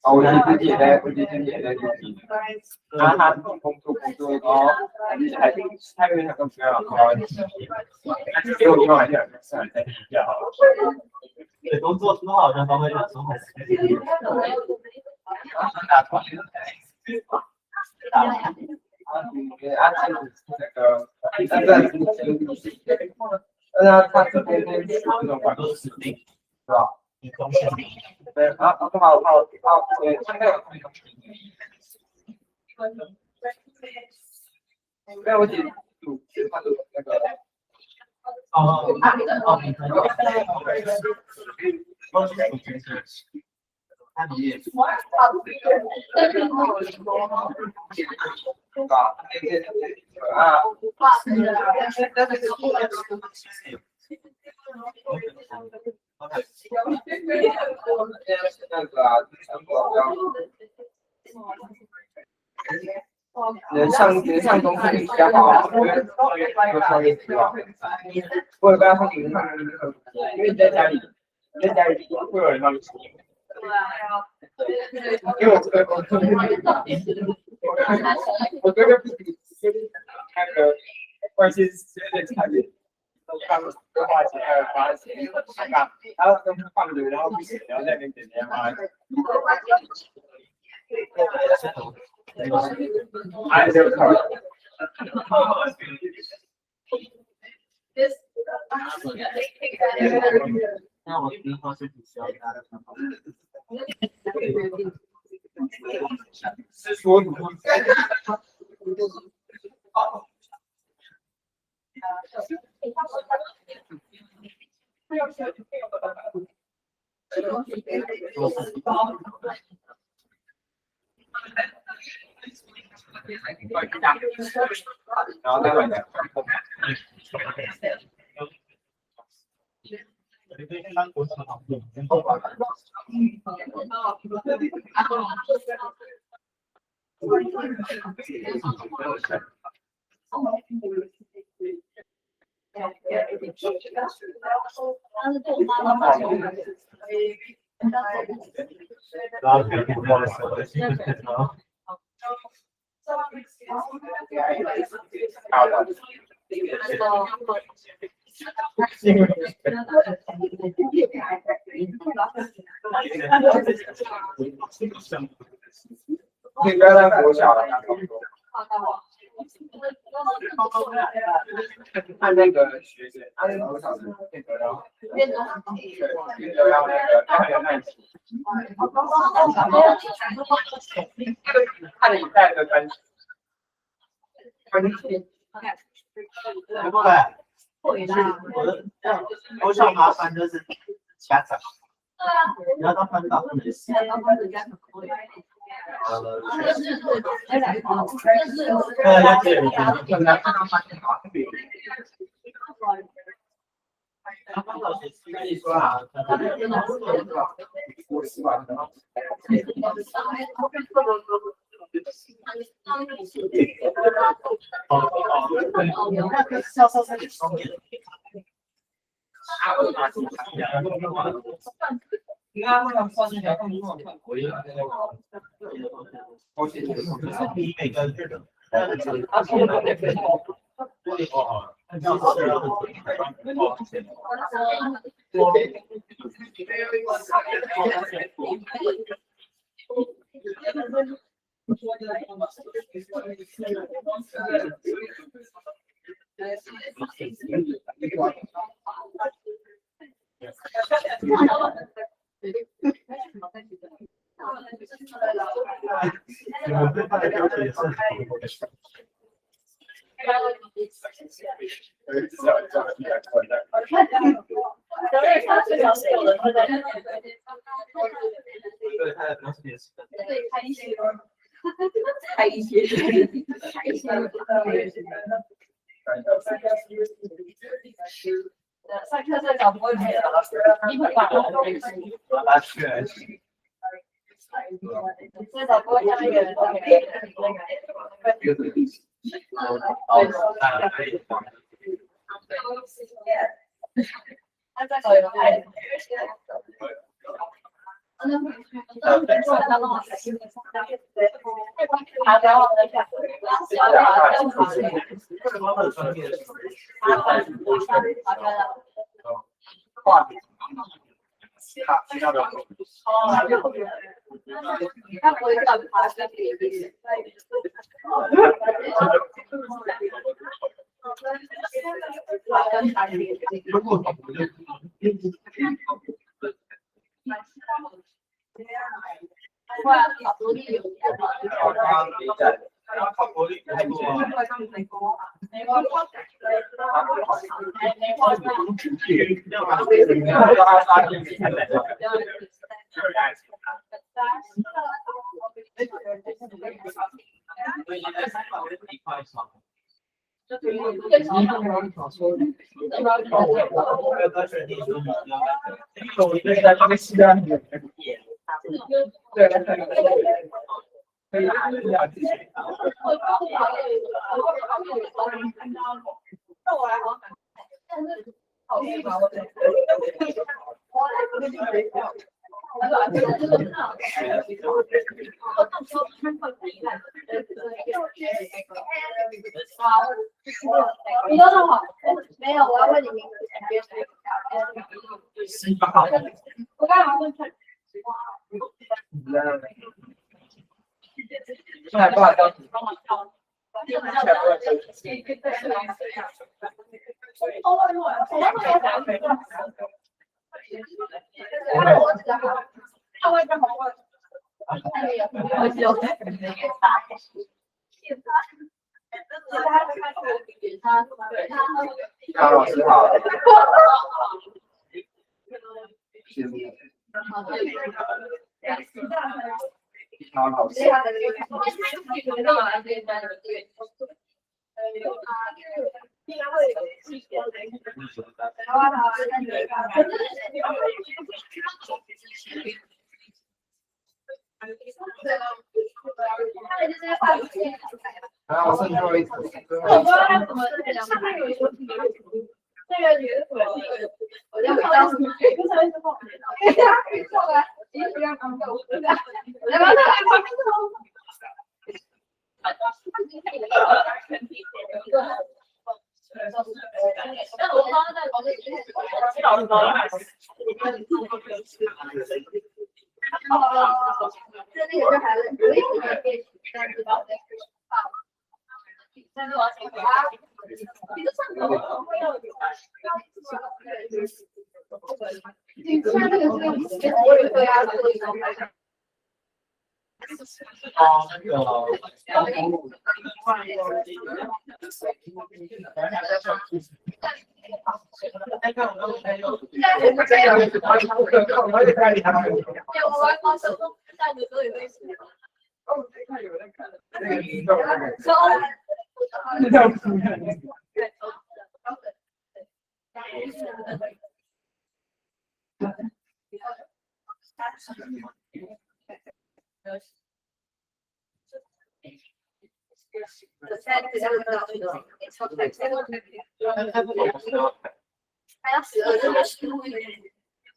啊，我其实也在录音，然后他工作，然后还有两个朋友给我电话，就算了，再比较好了。对，工作多好像都会有这种。那个，那他这边那种管理指令，是吧？对，好，对，现在没有解读，他的那个。能上东西比较好，因为有创业计划。我也不要说你因为在家里会有人帮你处理。因为我这个工作，我这个那个关系的产品，他们多花钱还有花钱，然后都是放着，然后不写，然后在那边点点花。还是靠。那我平常是不需要大的。是说你然后再来讲。你不要再国小了，看那个学生，他那个国小是那个，然后要那个要有耐心，看了一代的分析。不过我想麻烦就是家长，你要到分到没事。要解决。跟你说啊，我喜欢的。你看，那上次聊天，我也我是比每个日的，我对他的要求也是很高的。对，他的标准也是。开一些。上课在讲不会没了，一会把他确实。至少不会像那个他在搞有爱。你都弄好？没有，我要问你名字。我刚刚问他。太快了。老师好。好，老师。然后剩最后一次。这个女的我要看到什么？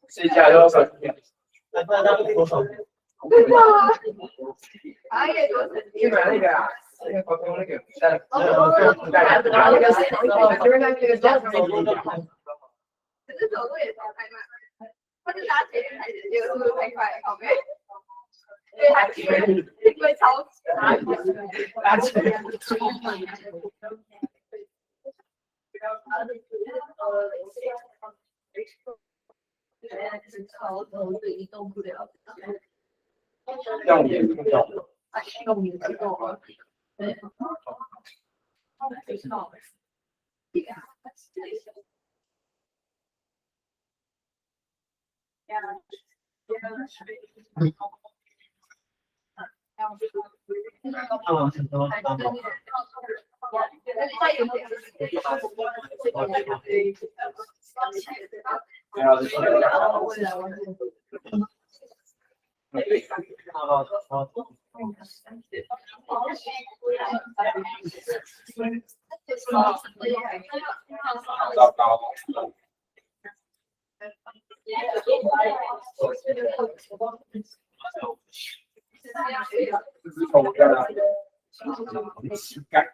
试一下多少？你买那个啊？那个普通那个，可是走路也超太慢，或者搭捷运还是这个速度太快，好没？因为它因为超级搭捷运。超头对移动不了。用眼不用。用眼不用。对。口的膝盖。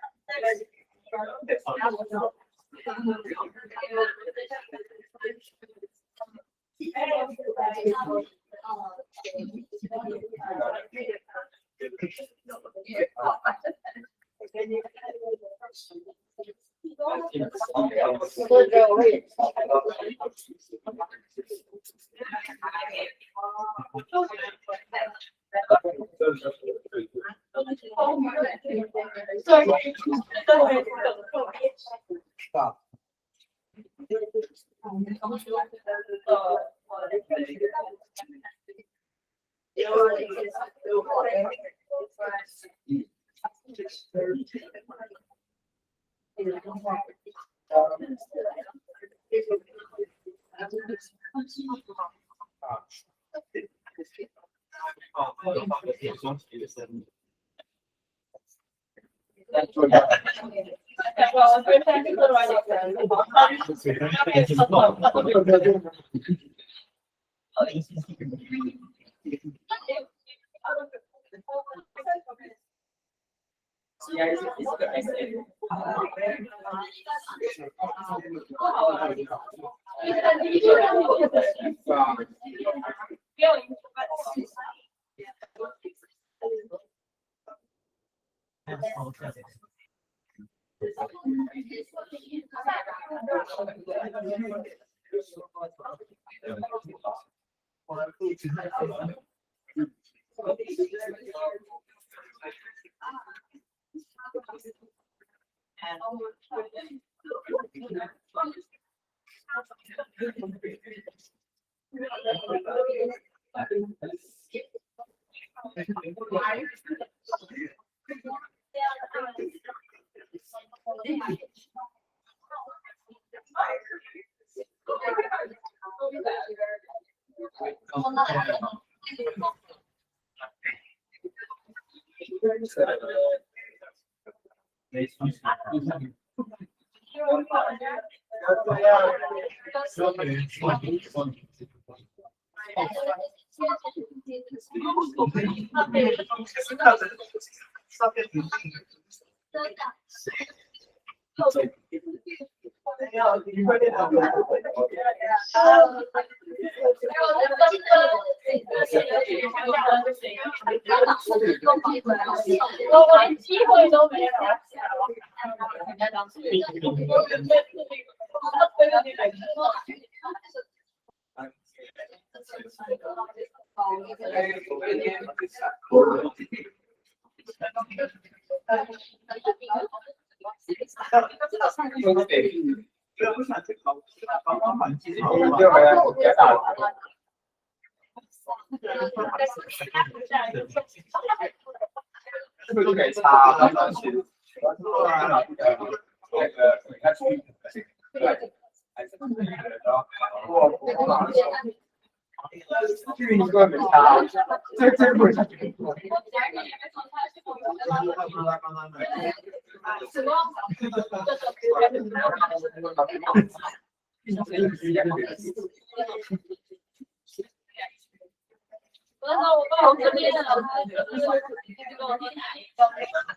我连机会都没有。又回来我家大了。是不是可以插那个线？去一个没插，这不是。我这边的老师跟我进来，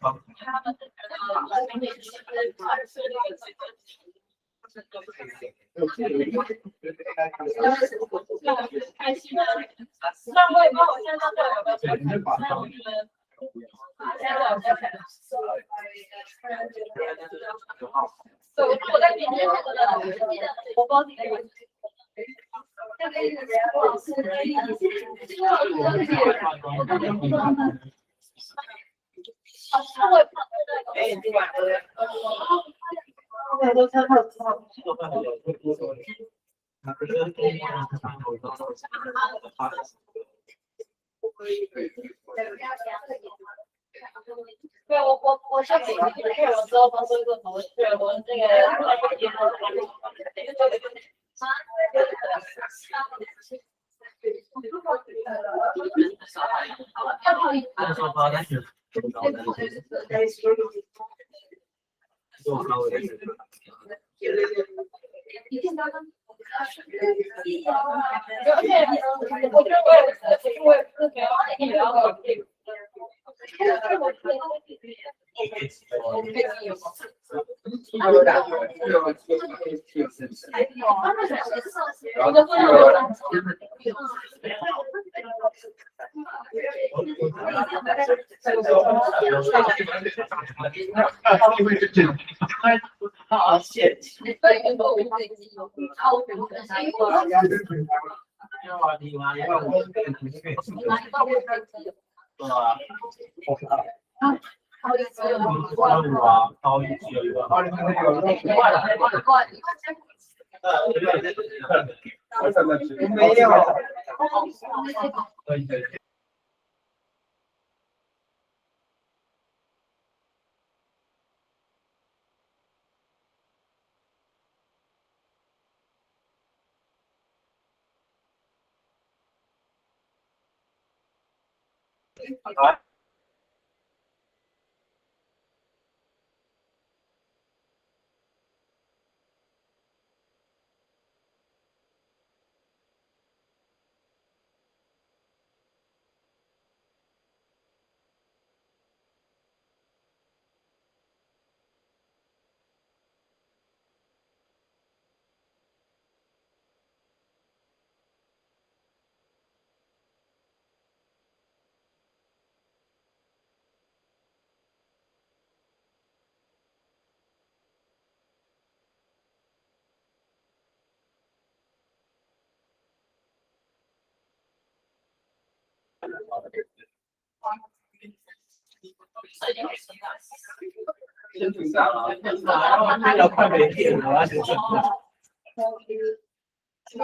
他们开心的，上位帮我现在有个对，我在边边我帮你。对，我下次配我之后，帮做一个同学，我那个。我觉得我也是，因为没有有两个，有然后好险！你妈呀！高一只有一个。没有。要快没电了，不要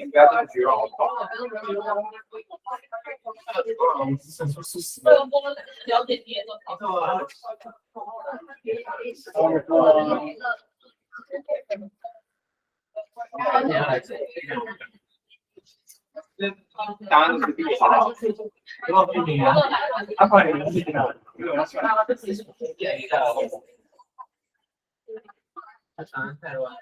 这么绝望，好不好？了解别的。答案是 B。不要避免啊！他快点去哪？他常太乱。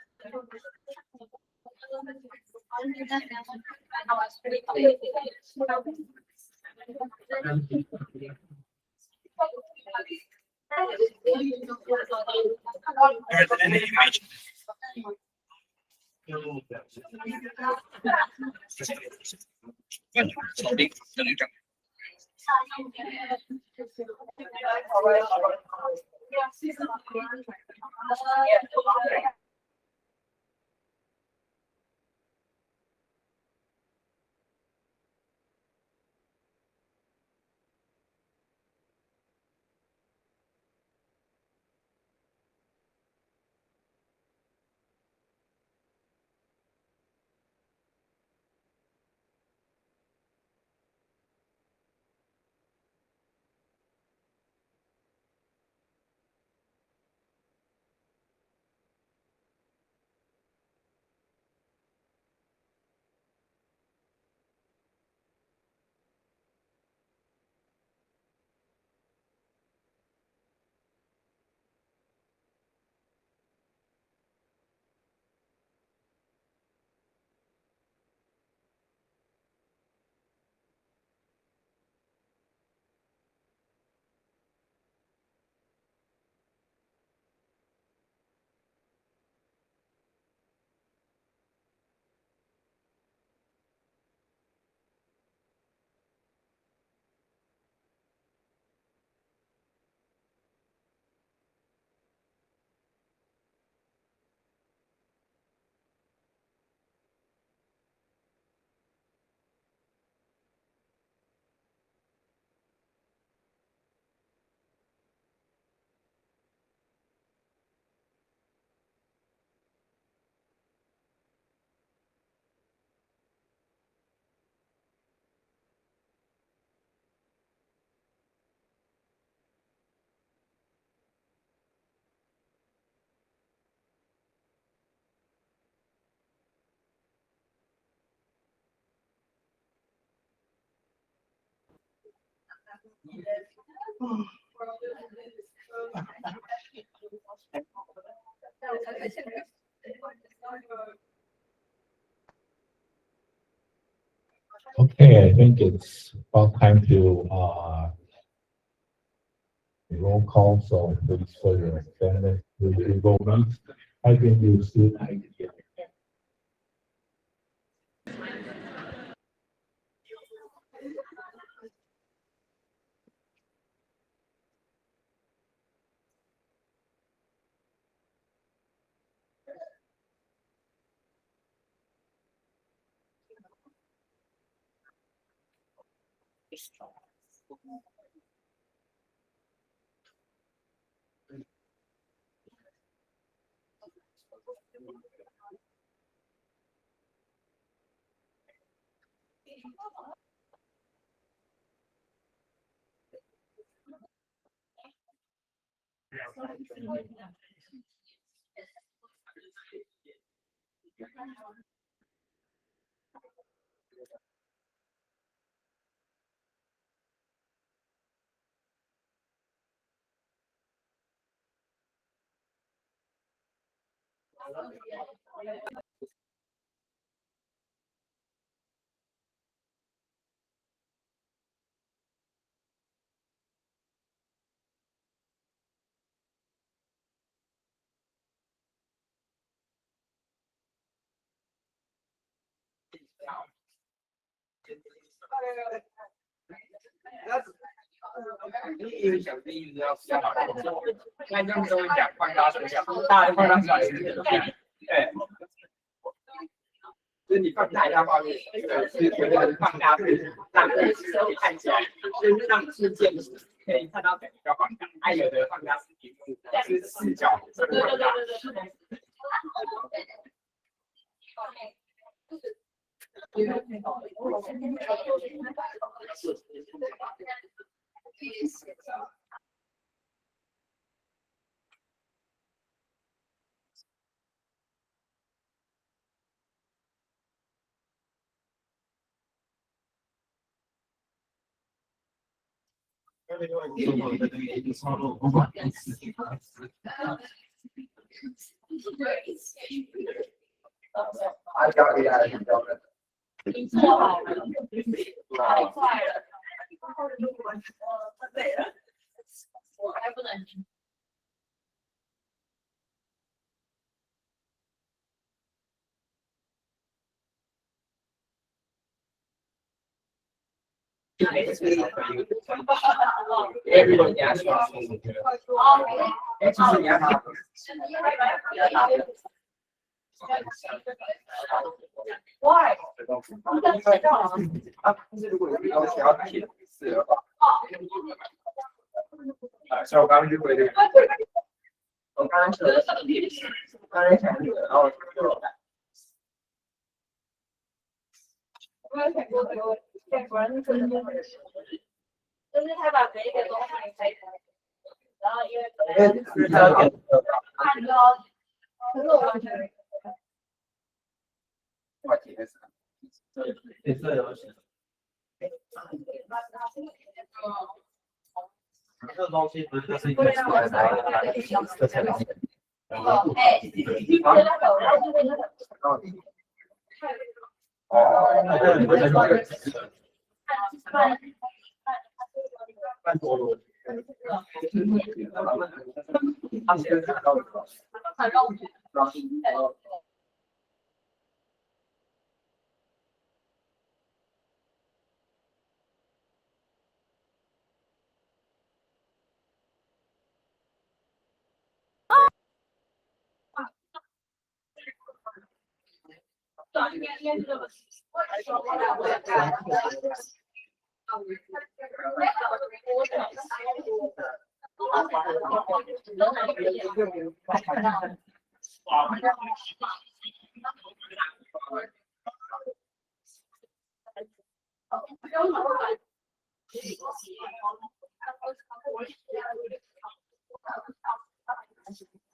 Okay, I think it's about time to roll call. So please for your attendance, we will meet. I think you see the idea.因为想第一要下好，那这样子会讲放大缩小，大放大小也是对。就是你放大一下画面，是觉得放大是让看起来，就是让事件可以看到整个放大，还有的放大是屏幕，是视角这个放大。I got it. I got it. 做好了，太快了，对了，我还不能。Everyone has Why？ 就是如果有东西要填字的话，所以我刚刚就回这个，我刚刚说的，刚才想这个，然后就。我有想过这个问题，但果然是真的，就是他把每一个东西拆开，然后因为看到，可是我完全没看。话题是什么？颜色游戏。这个东西不是就是一个出来的这才能。哎，半多罗。他现在看到什么？很肉麻。应该是这么。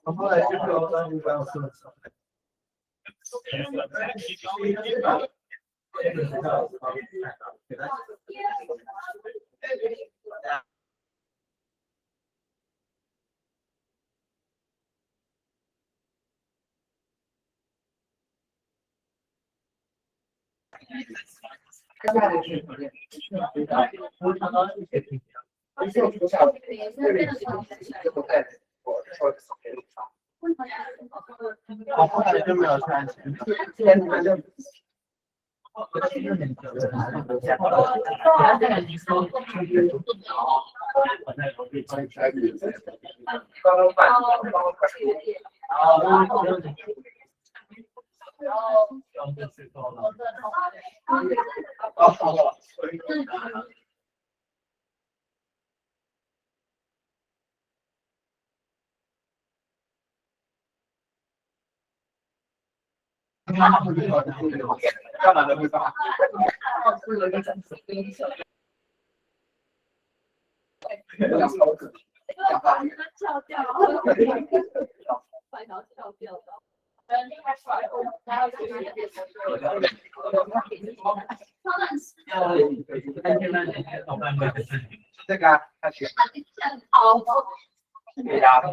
我后来就说专注关注。我后来就没有穿。干嘛都会发。跳掉，这个他选给大家。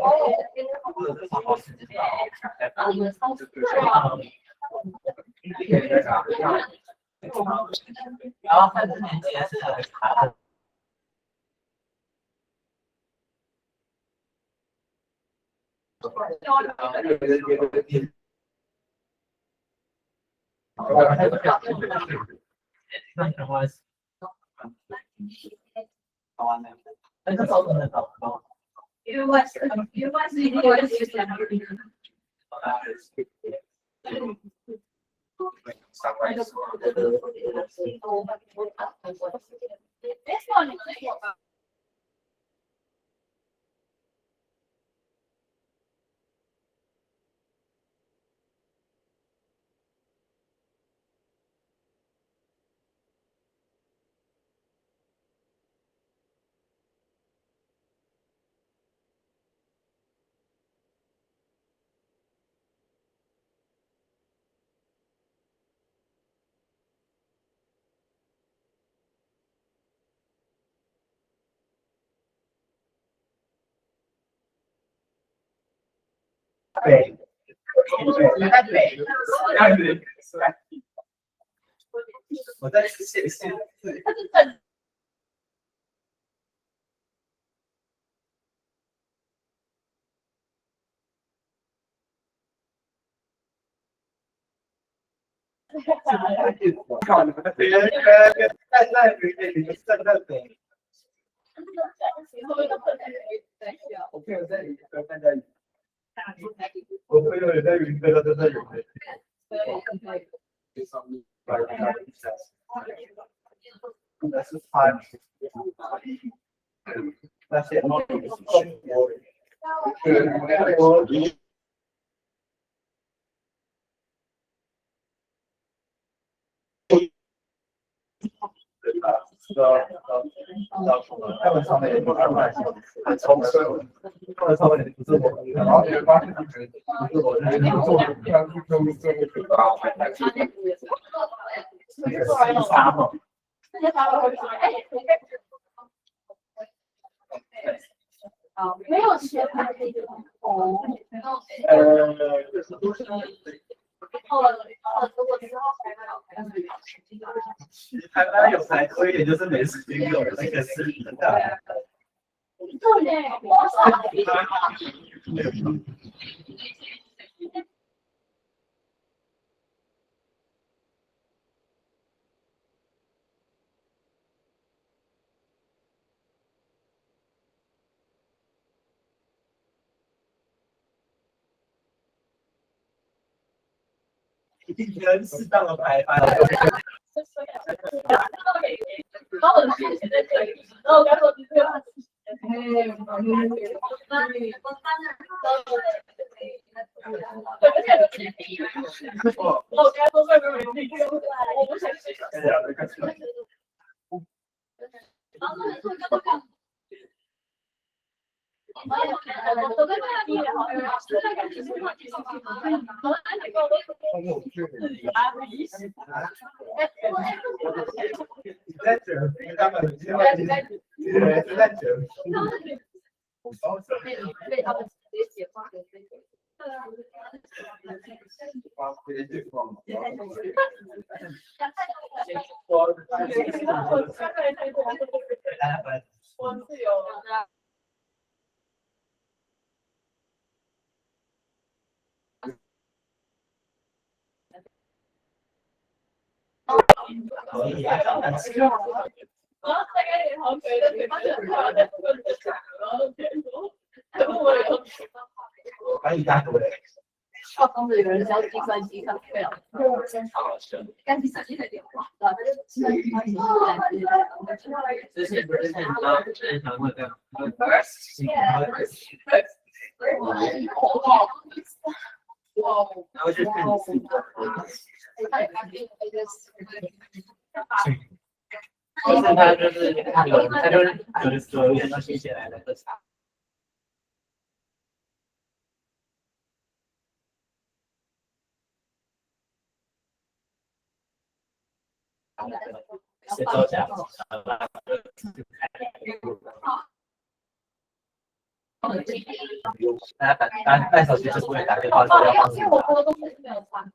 然后看之前解释的卡。那个招生的找不到。因为是一定会去讲。北，在北，样子，我在写字。它是正。在北。我朋友在云科，站在云。我朋友也在云科，他在云科。那是他。那些我。他们上面也不是关系，很聪明。他们上面也不是我，然后你会发现不是我，就是做沙嘛。没有钱哦。台湾有才多一点，就是没时间有那个视频的。一定能适当的排班。然后我之前在这里，然后我刚说这个。我刚说这个没进去，我不想去。我跟他比好，是那个技术上技术好，你在卷，他们现在是在卷。对他们直接写话的这个。我是有。可以啊，当然是。然后大概也好鬼的，他就很漂亮，然后结果我有。可以打赌。校方的有人教计算机上对了，干计算机的电话，然后他就计算机上面之前不是很多正常会这样。然后就看字。但是他就是有一点东西写来的。写作家，大家带手机就是为了打电话。因为我活动是没有传。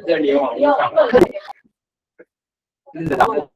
在联网络上。然后。